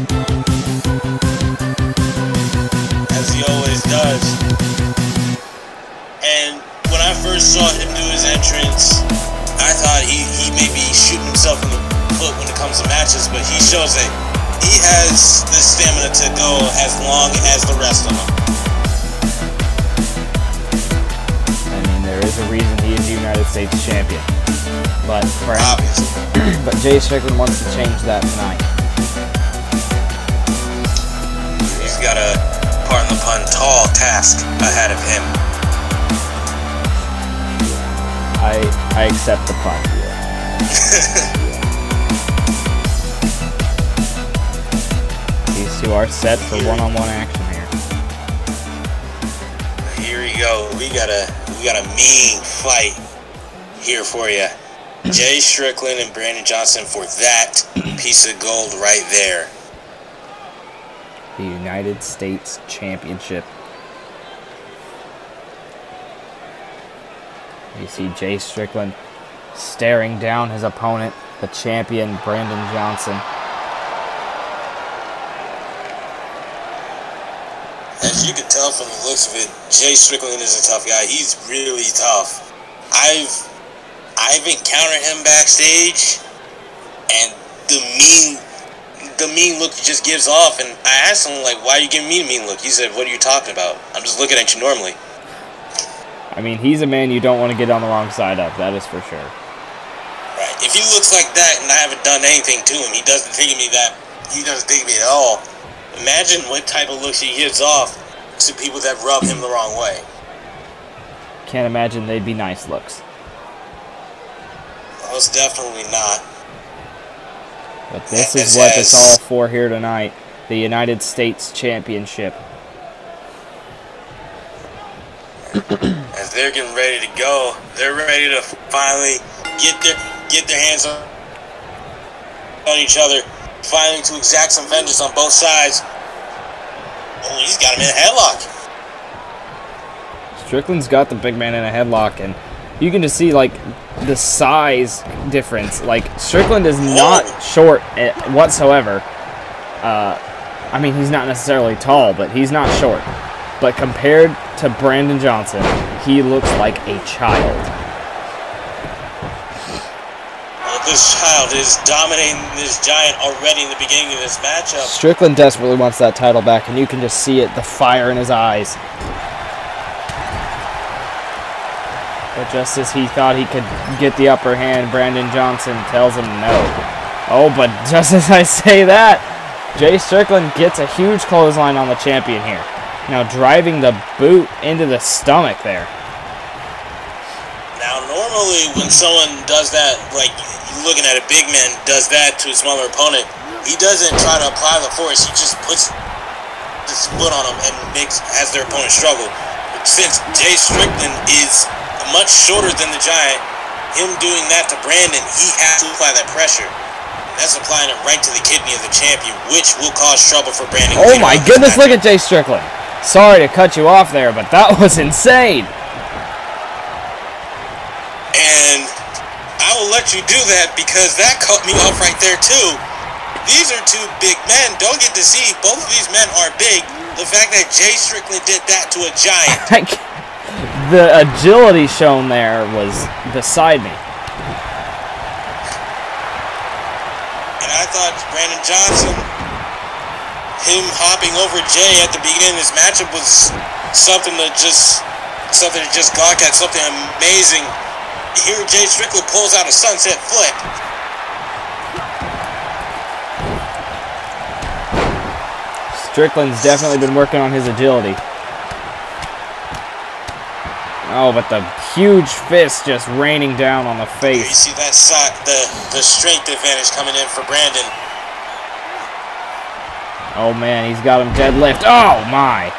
as he always does. And when I first saw him do his entrance, I thought he may be shooting himself in the foot when it comes to matches, but he shows that he has the stamina to go as long as the rest of them. I mean, there is a reason he is the United States champion. But but Jay Strickland wants to change that tonight. He's got a, pardon the pun, tall task ahead of him. I accept the pun. These two are set for one-on-one action here. Here we go. We got a mean fight here for you. Jay Strickland and Brandon Johnson for that piece of gold right there. The United States Championship. You see Jay Strickland staring down his opponent, the champion, Brandon Johnson. As you can tell from the looks of it, Jay Strickland is a tough guy. He's really tough. I've encountered him backstage, and the mean look he just gives off, and I asked him, like, why are you giving me a mean look? He said, what are you talking about? I'm just looking at you normally. I mean, he's a man you don't want to get on the wrong side of, that is for sure. Right. If he looks like that and I haven't done anything to him, he doesn't think of me at all. Imagine what type of looks he gives off to people that rub him the wrong way. Can't imagine they'd be nice looks. Most definitely not. But this is what it's all for here tonight. The United States Championship. As they're getting ready to go, they're ready to finally get their hands on each other, finally to exact some vengeance on both sides. Oh, he's got him in a headlock. Strickland's got the big man in a headlock, and you can just see, like, the size difference. Like, Strickland is not short whatsoever. I mean, he's not necessarily tall, but he's not short. But compared to Brandon Johnson, he looks like a child. Well, this child is dominating this giant already in the beginning of this matchup. Strickland desperately wants that title back, and you can just see it, the fire in his eyes. But just as he thought he could get the upper hand, Brandon Johnson tells him no. Oh, but just as I say that, Jay Strickland gets a huge clothesline on the champion here. Now driving the boot into the stomach there. Now, normally when someone does that, like looking at a big man does that to a smaller opponent, he doesn't try to apply the force. He just puts his foot on him and has their opponent struggle. But since Jay Strickland is much shorter than the giant, him doing that to Brandon, he has to apply that pressure. That's applying it right to the kidney of the champion, which will cause trouble for Brandon. Oh my goodness, look at Jay Strickland. Sorry to cut you off there, but that was insane. And I will let you do that because that cut me off right there too. these are two big men. Don't get deceived. Both of these men are big. The fact that Jay Strickland did that to a giant. The agility shown there was beside me. And I thought Brandon Johnson, him hopping over Jay at the beginning of this matchup was something to just gawk at, something amazing. Here Jay Strickland pulls out a sunset flip. Strickland's definitely been working on his agility. Oh, but the huge fist just raining down on the face. You see that side, the strength advantage coming in for Brandon. Oh man, he's got him deadlift. Oh my!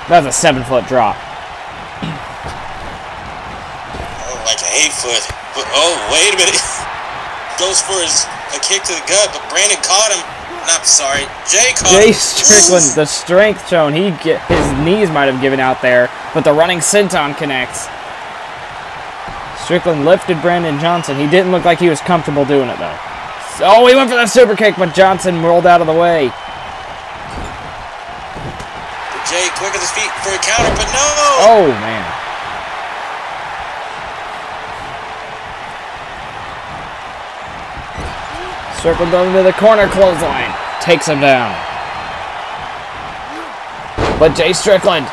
That's a 7-foot drop. Oh, like an 8-foot. But oh, wait a minute. Goes for a kick to the gut, but Brandon caught him. Jay caught him. Jay Strickland, the strength shown. His knees might have given out there, but the running senton connects. Strickland lifted Brandon Johnson. He didn't look like he was comfortable doing it though. Oh, he went for the super kick, but Johnson rolled out of the way. Jay quick at his feet for a counter, but no! Oh, man. Strickland into the corner clothesline. Takes him down. But Jay Strickland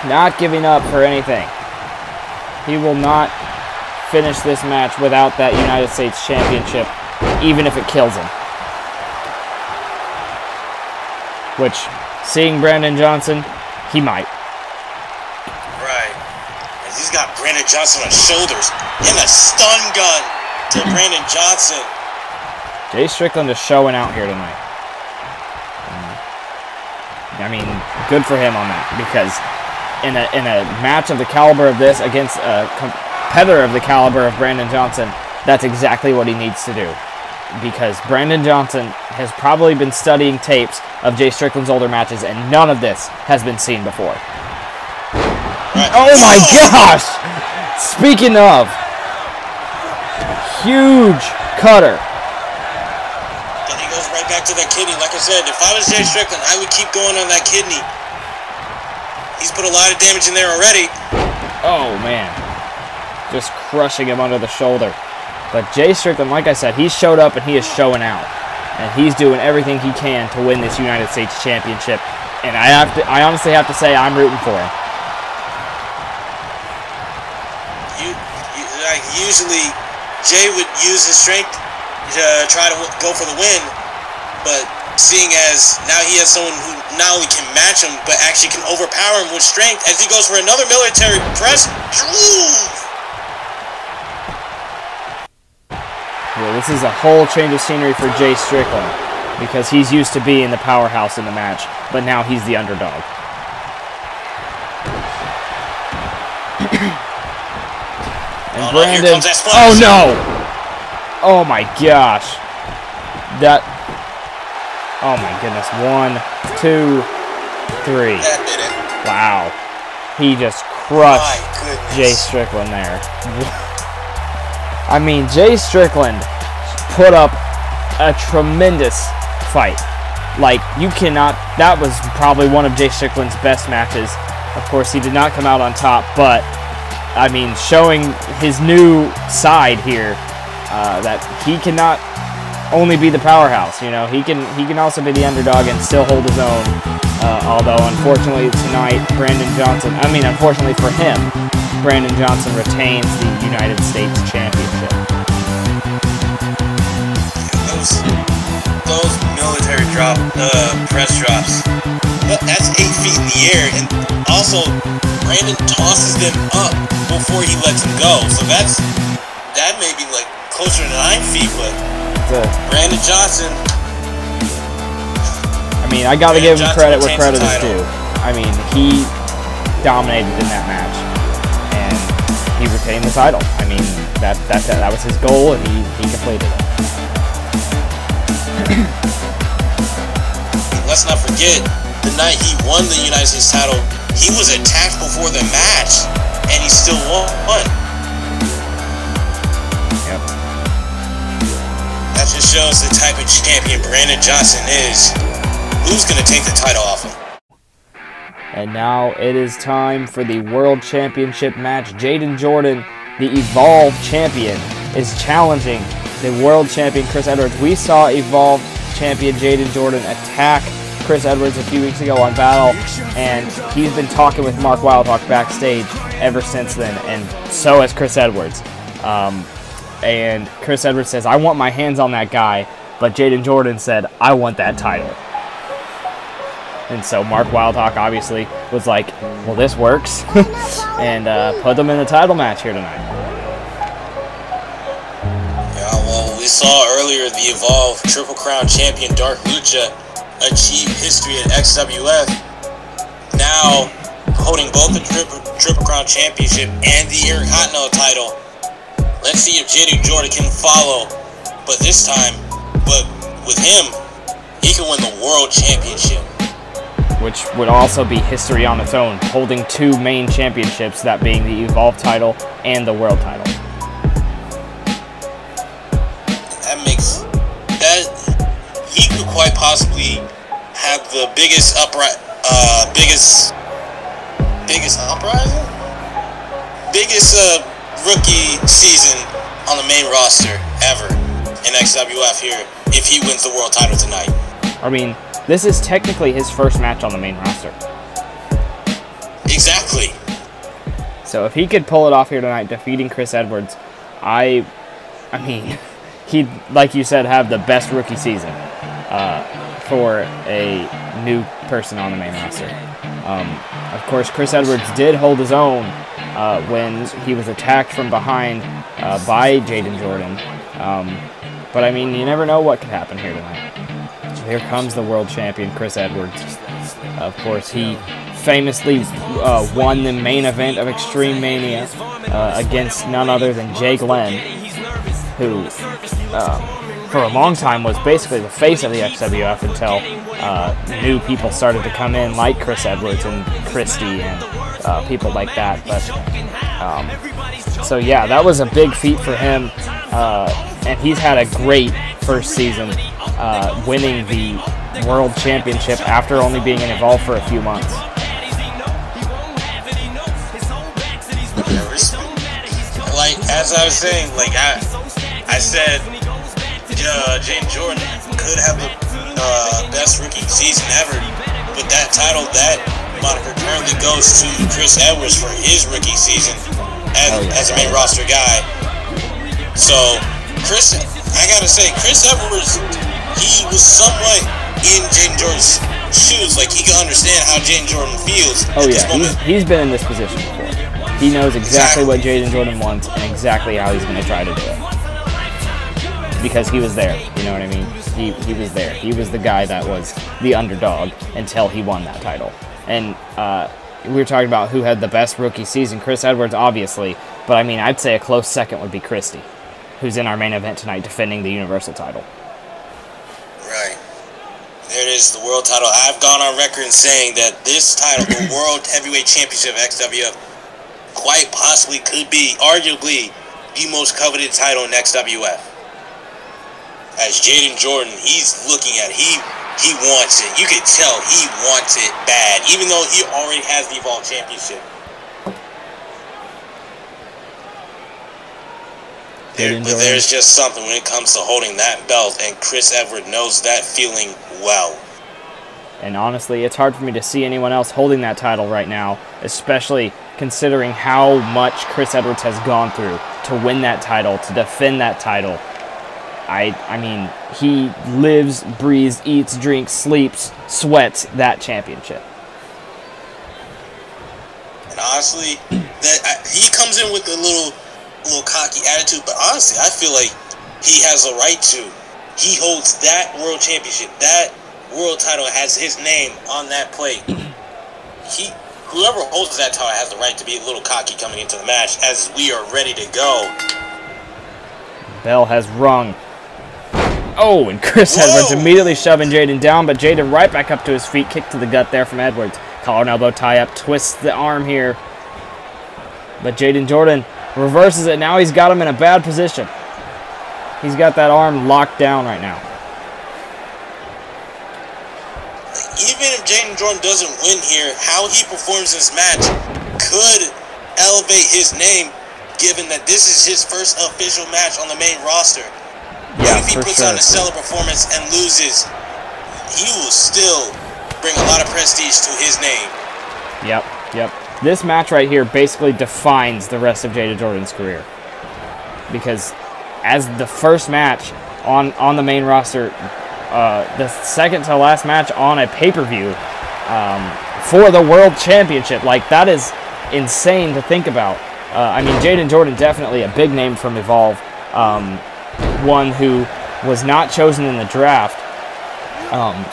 not giving up for anything. He will not finish this match without that United States Championship, even if it kills him. Which, seeing Brandon Johnson, he might. Right. And he's got Brandon Johnson on his shoulders and a stun gun to Brandon Johnson. Jay Strickland is showing out here tonight. I mean, good for him on that, because in a match of the caliber of this against a competitor of the caliber of Brandon Johnson, that's exactly what he needs to do. Because Brandon Johnson has probably been studying tapes of Jay Strickland's older matches, and none of this has been seen before. Right. Oh my gosh! Speaking of, huge cutter. And he goes right back to that kidney. Like I said, if I was Jay Strickland, I would keep going on that kidney. He's put a lot of damage in there already. Oh man. Just crushing him under the shoulder. But Jay Strickland, like I said, he's showed up and he is showing out. And he's doing everything he can to win this United States Championship. And I honestly have to say I'm rooting for him. Usually, Jay would use his strength to try to go for the win. But seeing as now he has someone who not only can match him, but actually can overpower him with strength as he goes for another military press. Well, this is a whole change of scenery for Jay Strickland, because he's used to being the powerhouse in the match, but now he's the underdog. And Brandon, oh no! Oh my gosh. Oh my goodness. 1, 2, 3. That did it. Wow. He just crushed Jay Strickland there. I mean, Jay Strickland put up a tremendous fight. Like, you cannot, that was probably one of Jay Strickland's best matches. Of course, he did not come out on top, but, I mean, showing his new side here, that he cannot only be the powerhouse, you know, he can also be the underdog and still hold his own. Although, unfortunately, tonight, unfortunately for him, Brandon Johnson retains the United States Championship. Those military press drops, that's 8 feet in the air, and also Brandon tosses them up before he lets them go. So that may be like closer to 9 feet, but Brandon Johnson. I mean, I gotta give him credit where credit is due. I mean, he dominated in that match, and he retained the title. I mean, that was his goal, and he completed it. Let's not forget, the night he won the United States title, he was attacked before the match, and he still won. Yep. That just shows the type of champion Brandon Johnson is. Who's going to take the title off him? And now it is time for the World Championship match. Jaden Jordan, the Evolve champion, is challenging the World Champion Chris Edwards. We saw Evolve champion Jaden Jordan attack Chris Edwards a few weeks ago on Battle, and he's been talking with Mark Wildhawk backstage ever since then, and so has Chris Edwards. And Chris Edwards says, I want my hands on that guy, but Jaden Jordan said, I want that title. And so Mark Wildhawk obviously was like, well, this works, and put them in the title match here tonight. Yeah, well, we saw earlier the Evolve Triple Crown champion Dark Lucha achieve history at XWF. Now, holding both the Triple Crown Championship and the Eric Hotnell title. Let's see if Jaden Jordan can follow, but this time, with him, he can win the World Championship. Which would also be history on its own, holding two main championships, that being the Evolve title and the World title. That makes that he could quite possibly have the biggest rookie season on the main roster ever in XWF here if he wins the world title tonight. I mean, this is technically his first match on the main roster. Exactly. So if he could pull it off here tonight, defeating Chris Edwards, I mean, he'd, like you said, have the best rookie season for a new person on the main roster. Of course, Chris Edwards did hold his own when he was attacked from behind by Jaden Jordan. But I mean, you never know what could happen here tonight. Here comes the world champion, Chris Edwards. Of course, he famously won the main event of Extreme Mania against none other than Jay Glenn, who for a long time was basically the face of the XWF until new people started to come in, like Chris Edwards and Christie and people like that. But so yeah, that was a big feat for him, and he's had a great first season, winning the World Championship after only being in Evolve for a few months. Like, as I was saying, like I said, Jaden Jordan could have the best rookie season ever, but that title, that moniker currently goes to Chris Edwards for his rookie season as a main roster guy. So, I gotta say, Chris Edwards, he was somewhat in Jaden Jordan's shoes. Like, he can understand how Jaden Jordan feels at this moment. He's been in this position before. He knows exactly what Jaden Jordan wants and exactly how he's going to try to do it. Because he was there, you know what I mean? He was there. He was the guy that was the underdog until he won that title. And we were talking about who had the best rookie season. Chris Edwards, obviously. But, I mean, I'd say a close second would be Christie, who's in our main event tonight defending the Universal title. Right. There it is, the world title. I've gone on record in saying that this title, the World Heavyweight Championship XWF, quite possibly could be, arguably, the most coveted title in XWF. As Jaden Jordan, he's looking at it. He wants it. You can tell he wants it bad, even though he already has the Evolve Championship. But there's just something when it comes to holding that belt, and Chris Edwards knows that feeling well. And honestly, it's hard for me to see anyone else holding that title right now, especially considering how much Chris Edwards has gone through to win that title, to defend that title. I mean, he lives, breathes, eats, drinks, sleeps, sweats that championship. And honestly, he comes in with a little cocky attitude, but honestly, I feel like he has a right to. He holds that world championship. That world title has his name on that plate. Whoever holds that title has the right to be a little cocky coming into the match, as we are ready to go. Bell has rung. Oh, and Chris Edwards immediately shoving Jaden down, but Jaden right back up to his feet. Kick to the gut there from Edwards. Collar and elbow tie up, twists the arm here. But Jaden Jordan reverses it. Now he's got him in a bad position. He's got that arm locked down right now. Even if Jaden Jordan doesn't win here, how he performs this match could elevate his name, given that this is his first official match on the main roster. Yeah, if he for puts sure. on a stellar performance and loses, he will still bring a lot of prestige to his name. Yep, yep. This match right here basically defines the rest of Jaden Jordan's career. Because as the first match on the main roster, the second to last match on a pay-per-view for the World Championship, like, that is insane to think about. I mean, Jaden Jordan, definitely a big name from Evolve. One who was not chosen in the draft,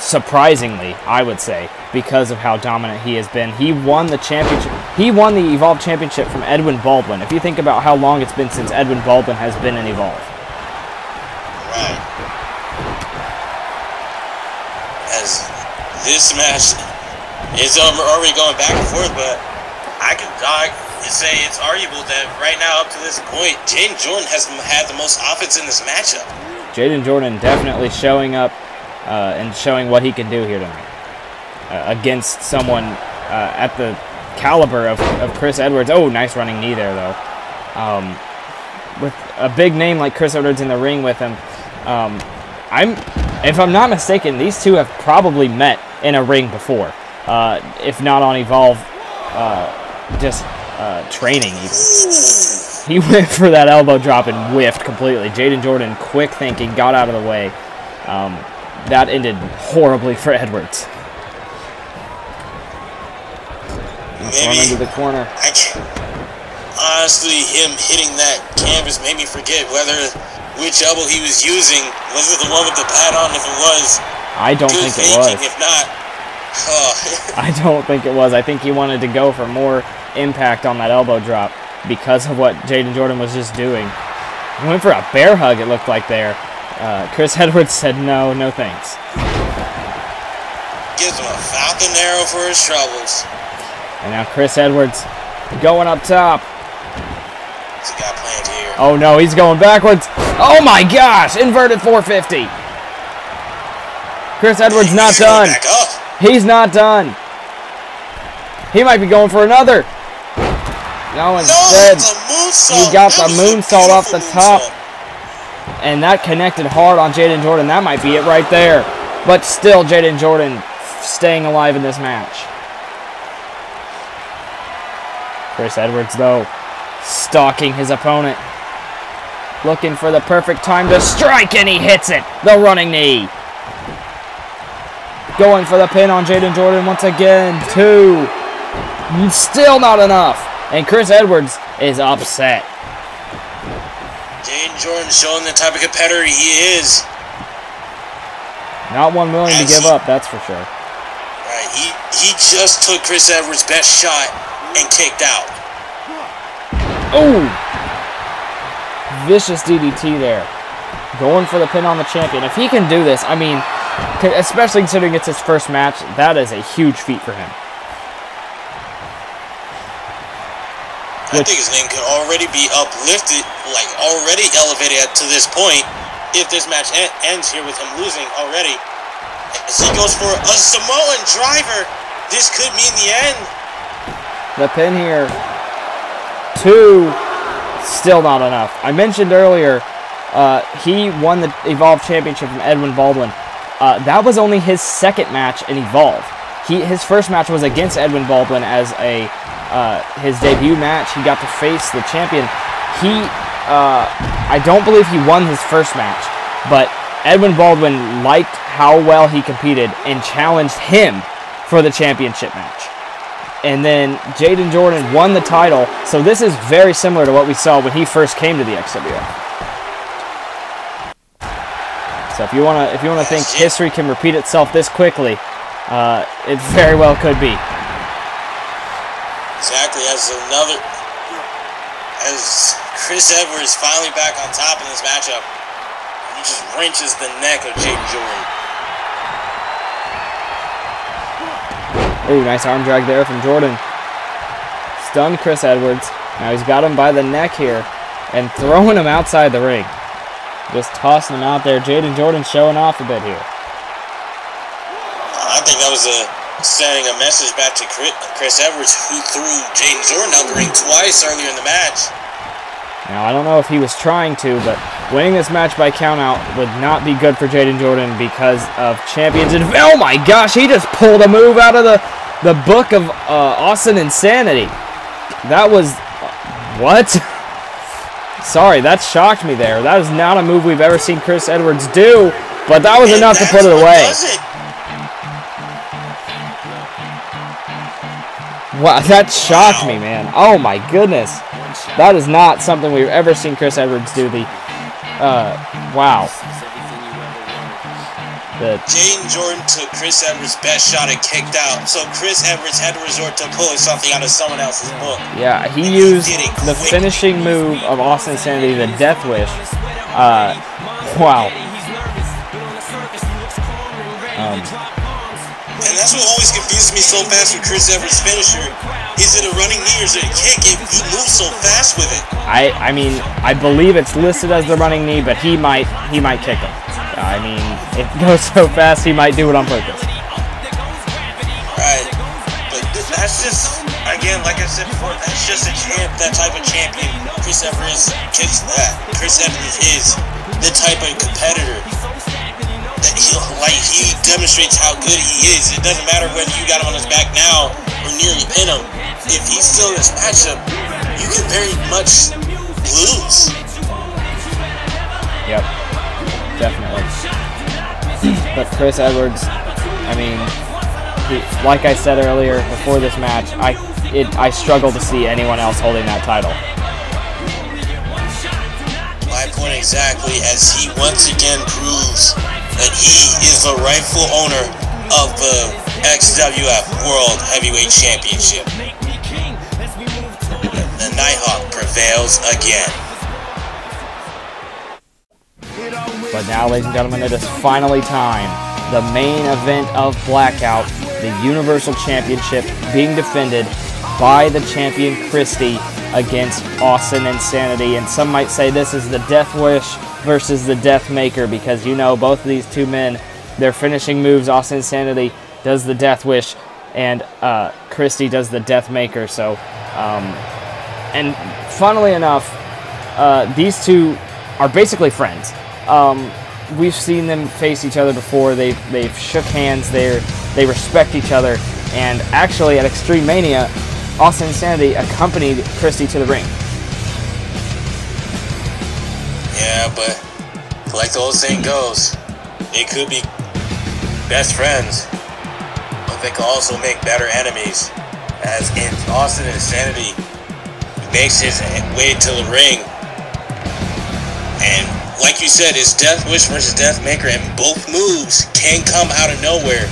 surprisingly, I would say, because of how dominant he has been. He won the championship. He won the Evolve Championship from Edwin Baldwin. If you think about how long it's been since Edwin Baldwin has been in Evolve. Right. As this match is already going back and forth, but I can say it's arguable that right now, up to this point, Jaden Jordan has had the most offense in this matchup. Jaden Jordan definitely showing up and showing what he can do here tonight against someone at the caliber of Chris Edwards. Oh, nice running knee there, though. With a big name like Chris Edwards in the ring with him, if I'm not mistaken, these two have probably met in a ring before, if not on Evolve, just training even. He went for that elbow drop and whiffed completely. Jaden Jordan, quick thinking, got out of the way. That ended horribly for Edwards. Run into the corner. Honestly, him hitting that canvas made me forget which elbow he was using. Was it the one with the pad on? If it was, I don't think it was. If not, I don't think it was. I think he wanted to go for more impact on that elbow drop because of what Jaden Jordan was just doing. He went for a bear hug, it looked like there. Chris Edwards said no thanks. Gives him a falcon arrow for his troubles. And now Chris Edwards going up top. What's he got planned here? Oh no, he's going backwards. Oh my gosh, inverted 450. Chris Edwards not done. Back up. He's not done. He might be going for another. No, instead, he got the moonsault off the top. And that connected hard on Jaden Jordan. That might be it right there. But still, Jaden Jordan staying alive in this match. Chris Edwards, though, stalking his opponent. Looking for the perfect time to strike, and he hits it. The running knee. Going for the pin on Jaden Jordan once again. 2. Still not enough. And Chris Edwards is upset. Jaden Jordan showing the type of competitor he is. Not one willing to give up, that's for sure. Right, he just took Chris Edwards' best shot and kicked out. Ooh! Vicious DDT there. Going for the pin on the champion. If he can do this, I mean, especially considering it's his first match, that is a huge feat for him. I think his name could already be uplifted, like already elevated to this point, if this match ends here with him losing already. As he goes for a Samoan driver, this could mean the end. The pin here. 2. Still not enough. I mentioned earlier, he won the Evolve Championship from Edwin Baldwin. That was only his second match in Evolve. His first match was against Edwin Baldwin as his debut match. He got to face the champion. I don't believe he won his first match, but Edwin Baldwin liked how well he competed and challenged him for the championship match. And then Jaden Jordan won the title, so this is very similar to what we saw when he first came to the XWF. So if you wanna think history can repeat itself this quickly, it very well could be. Exactly, as Chris Edwards finally back on top in this matchup, he just wrenches the neck of Jaden Jordan. Ooh, nice arm drag there from Jordan. Stunned Chris Edwards. Now he's got him by the neck here and throwing him outside the ring. Just tossing him out there. Jaden Jordan showing off a bit here. I think that was sending a message back to Chris Edwards, who threw Jaden Jordan out the ring twice earlier in the match. Now, I don't know if he was trying to, but winning this match by countout would not be good for Jaden Jordan because of champions. Oh my gosh, he just pulled a move out of the book of Austin Insanity. That was... what? Sorry, that shocked me there. That is not a move we've ever seen Chris Edwards do, but that was enough to put it away. Wow, that shocked me, man. Oh my goodness. That is not something we've ever seen Chris Edwards do. Wow. Jaden Jordan took Chris Edwards' best shot and kicked out, so Chris Edwards had to resort to pulling something out of someone else's book. Yeah, he used the finishing move of Austin Insanity, the Death Wish. Wow. And that's what always confuses me so fast with Chris Edwards' finisher. Is it a running knee or is it a kick? He moves so fast with it. I mean, I believe it's listed as the running knee, but he might kick him. I mean, it goes so fast, he might do it on purpose. Right. But that's just, again, like I said before, that's just a champ, that type of champion. Chris Edwards is the type of competitor that he demonstrates how good he is. It doesn't matter whether you got him on his back now or nearly pin him. If he's still in this matchup, you can very much lose. Yep. Definitely. But Chris Edwards, I mean, like I said earlier before this match, I struggle to see anyone else holding that title. My point exactly, as he once again proves that he is the rightful owner of the XWF World Heavyweight Championship. The Nighthawk prevails again. But now, ladies and gentlemen, it is finally time. The main event of Blackout, the Universal Championship being defended by the champion Christy against Austin Insanity. And some might say this is the Death Wish versus the Death Maker, because you know both of these two men, their finishing moves, Austin Insanity does the Death Wish and Christy does the Death Maker. So, and funnily enough, these two are basically friends. We've seen them face each other before. They've shook hands. They respect each other. And actually, at Extreme Mania, Austin Insanity accompanied Christy to the ring. Yeah, but like the old saying goes, it could be best friends, but they could also make better enemies. As in Austin Insanity makes his way to the ring, and like you said, it's Death Wish versus Death Maker, and both moves can come out of nowhere.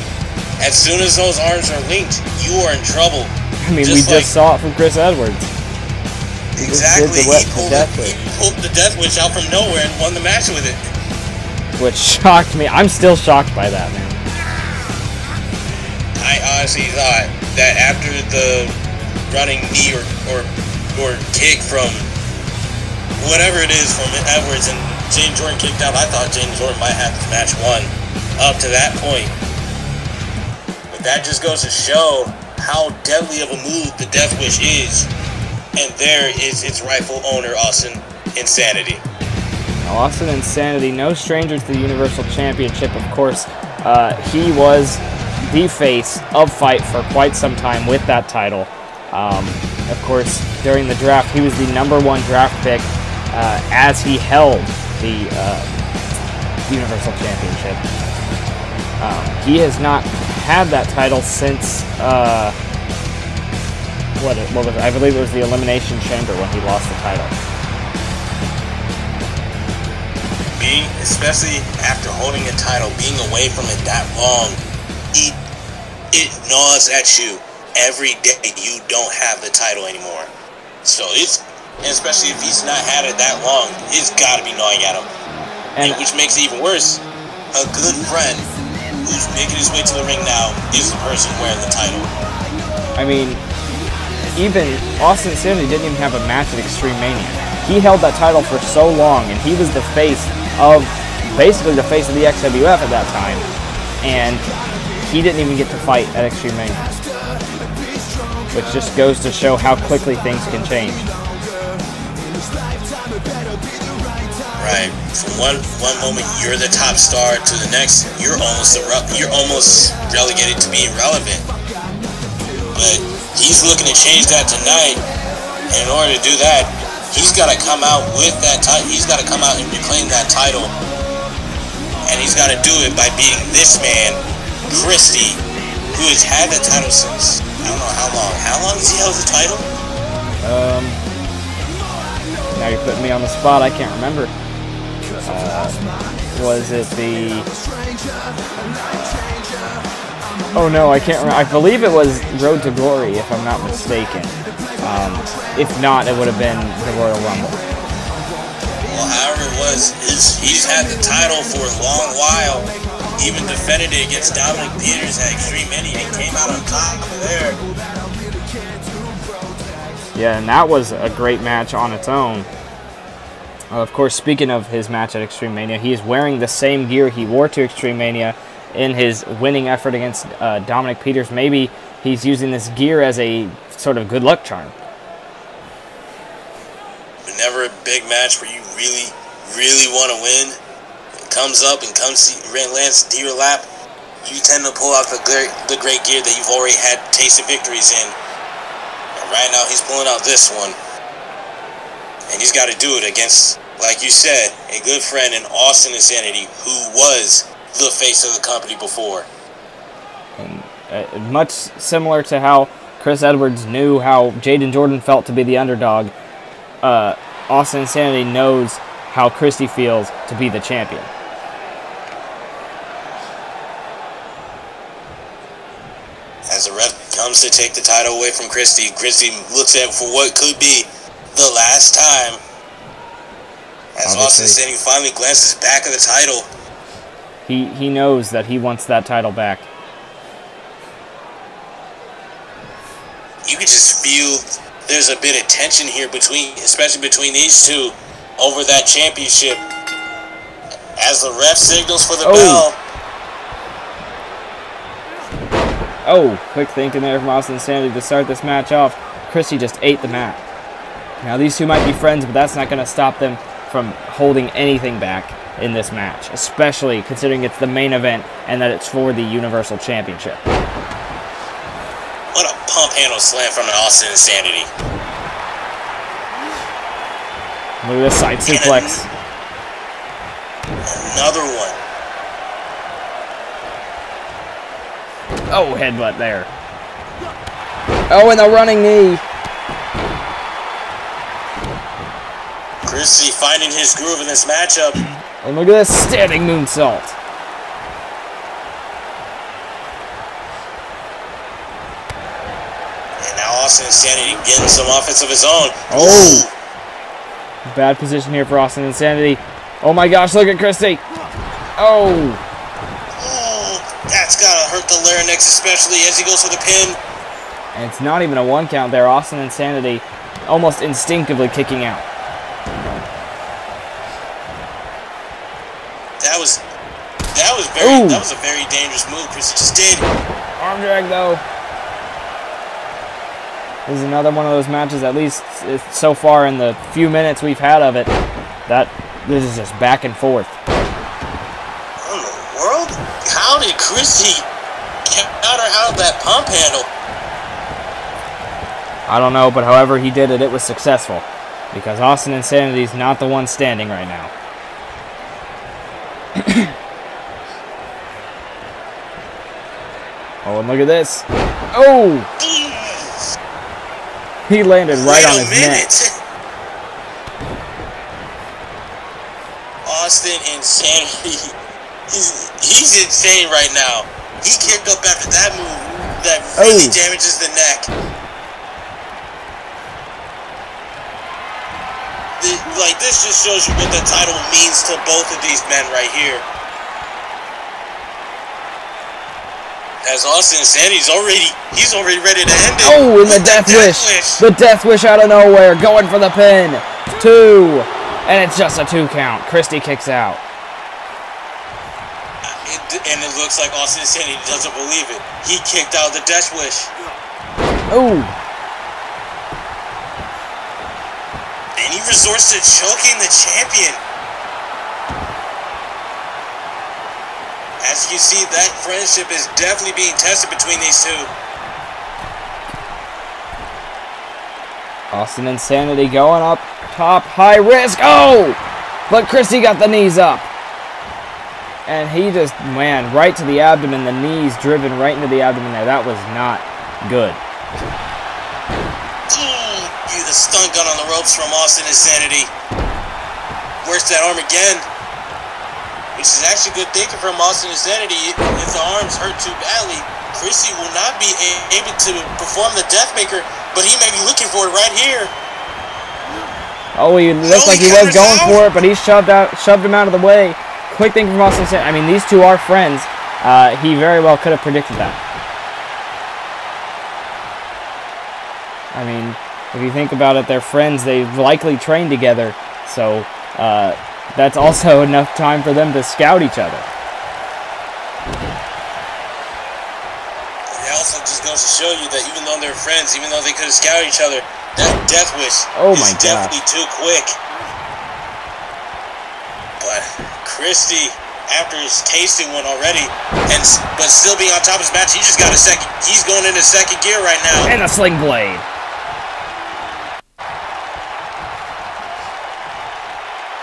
As soon as those arms are linked, you are in trouble. I mean, we just saw it from Chris Edwards. Exactly. He pulled the Death Wish out from nowhere and won the match with it. Which shocked me. I'm still shocked by that, man. I honestly thought that after the running knee or kick from whatever it is from Edwards and Jaden Jordan kicked out, I thought Jaden Jordan might have this match won up to that point. But that just goes to show how deadly of a move the Death Wish is. And there is its rightful owner, Austin Insanity. Now, Austin Insanity, no stranger to the Universal Championship, of course. He was the face of Fight for quite some time with that title. Of course, during the draft, he was the #1 draft pick as he held the Universal Championship. He has not had that title since what was it? I believe it was the Elimination Chamber when he lost the title. Especially after holding a title, being away from it that long, it gnaws at you every day you don't have the title anymore. So especially if he's not had it that long, it's got to be gnawing at him. And which makes it even worse. A good friend who's making his way to the ring now is the person wearing the title. I mean, even Austin Insanity didn't even have a match at Extreme Mania. He held that title for so long, and he was the face of basically the face of the XWF at that time, and he didn't even get to fight at Extreme Mania, which just goes to show how quickly things can change. Right. From one moment you're the top star to the next, you're almost relegated to being relevant. But he's looking to change that tonight, and in order to do that, he's got to come out with that title. He's got to come out and reclaim that title, and he's got to do it by beating this man, Christy, who has had the title since I don't know how long. How long has he held the title? Now you're putting me on the spot. I can't remember. Was it the? Oh no, I can't remember. I believe it was Road to Glory, if I'm not mistaken. If not, it would have been the Royal Rumble. Well, however it was, he's had the title for a long while. Even defended it against Dominic Peters at Extreme Mania and came out on top of there. Yeah, and that was a great match on its own. Of course, speaking of his match at Extreme Mania, he is wearing the same gear he wore to Extreme Mania in his winning effort against Dominic Peters. Maybe he's using this gear as a sort of good luck charm. Whenever a big match where you really, really want to win comes up and lands to your lap, you tend to pull out the great gear that you've already had taste of victories in. And right now he's pulling out this one. And he's got to do it against, like you said, a good friend in Austin Insanity, who was the face of the company before. And much similar to how Chris Edwards knew how Jaden Jordan felt to be the underdog, Austin Insanity knows how Christy feels to be the champion. As the ref comes to take the title away from Christy, Christy looks at it for what could be the last time. As Austin Insanity finally glances back at the title. He knows that he wants that title back. You can just feel there's a bit of tension here especially between these two over that championship. As the ref signals for the bell. Oh, quick thinking there from Austin Insanity to start this match off. Christy just ate the mat. Now these two might be friends, but that's not going to stop them from holding anything back in this match, especially considering it's the main event and that it's for the Universal Championship. What a pump handle slam from an Austin Insanity. Look at this side suplex. Another one. Oh, headbutt there. Oh, and the running knee. Christy finding his groove in this matchup. And look at this standing moonsault. And now Austin Insanity getting some offense of his own. Oh! Bad position here for Austin Insanity. Oh my gosh, look at Christy. Oh! That's gotta hurt the larynx, especially as he goes for the pin. And it's not even a 1 count there. Austin Insanity almost instinctively kicking out. That was a very dangerous move Chris just did. Arm drag though. This is another one of those matches, at least so far in the few minutes we've had of it, that this is just back and forth. What in the world? How did Christy counter out that pump handle? I don't know, but however he did it, it was successful. Because Austin Insanity's not the one standing right now. Oh, and look at this. Oh! He landed right on his neck. Austin Insanity. He's insane right now. He kicked up after that move that really damages the neck. This just shows you what the title means to both of these men right here. As Austin Insanity's he's already ready to end it. Oh, and the Death Wish. The Death Wish out of nowhere, going for the pin. 2. And it's just a 2 count. Christy kicks out. And it looks like Austin Insanity doesn't believe it. He kicked out the Death Wish. Oh. And he resorts to choking the champion. As you see, that friendship is definitely being tested between these two. Austin Insanity going up top, high risk. Oh! But Christie got the knees up. And he just, man, right to the abdomen. The knees driven right into the abdomen there. That was not good. The stun gun on the ropes from Austin Insanity. Works that arm again. Which is actually good thinking from Austin Insanity. If the arms hurt too badly, Christie will not be able to perform the Deathmaker, but he may be looking for it right here. Oh, he looked like he was going for it, but he shoved him out of the way. Quick thing from Austin Insanity. I mean, these two are friends. He very well could have predicted that. I mean, if you think about it, they're friends. They've likely trained together. So, that's also enough time for them to scout each other. It also just goes to show you that even though they're friends, even though they could have scouted each other, that Death Wish is definitely too quick. But Christie, after his tasting one already, but still being on top of his match, he just got a second. He's going into second gear right now. And a sling blade.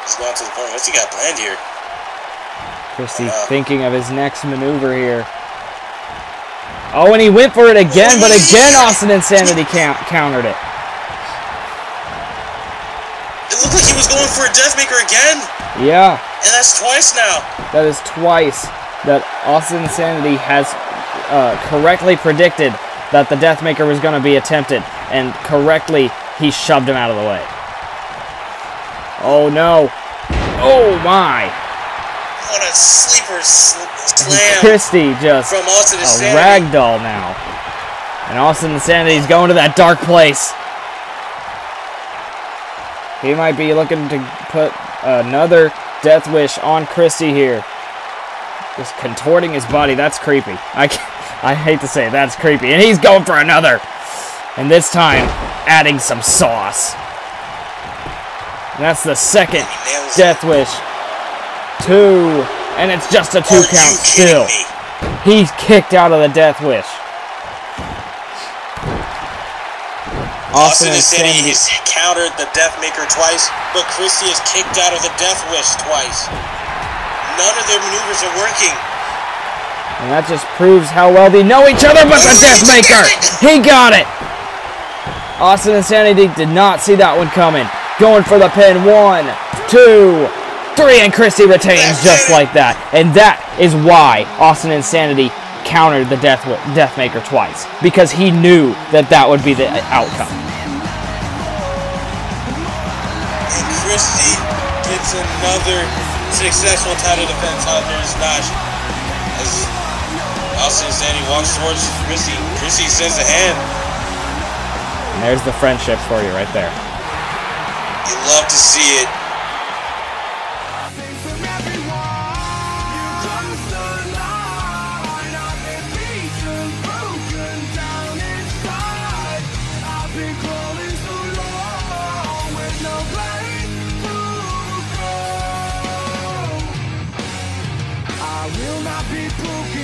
He's going to the point. What's he got planned here? Christie thinking of his next maneuver here. Oh, and he went for it again, but again Austin Insanity countered it. It looked like he was going for a Deathmaker again. Yeah. And that's twice now. That is twice that Austin Insanity has correctly predicted that the Deathmaker was going to be attempted, and correctly he shoved him out of the way. Oh no. Oh my. What a sleeper slam. Christie just from Austin a Insanity. ragdoll now. And Austin Insanity's going to that dark place. He might be looking to put another Death Wish on Christie here. Just contorting his body. That's creepy. I hate to say it, that's creepy. And he's going for another. And this time, adding some sauce. And that's the second Death Wish. 2. And it's just a 2 count still. He's kicked out of the Death Wish. Austin Insanity has countered the Deathmaker twice, but Christie is kicked out of the Death Wish twice. None of their maneuvers are working. And that just proves how well they know each other, but the Deathmaker! He got it! Austin Insanity did not see that one coming. Going for the pin. 1, 2, 3, and Christie retains just like that. And that is why Austin Insanity countered the Deathmaker twice. Because he knew that that would be the outcome. And Christie gets another successful title defense under his notch. As Austin Insanity walks towards Christie. Christie sends a hand. And there's the friendship for you right there. You love to see it. I will not be broken.